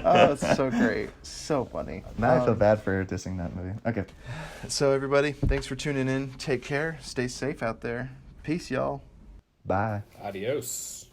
Oh, it's so great. So funny. Now I feel bad for dissing that movie. Okay. So everybody, thanks for tuning in. Take care. Stay safe out there. Peace, y'all. Bye. Adios.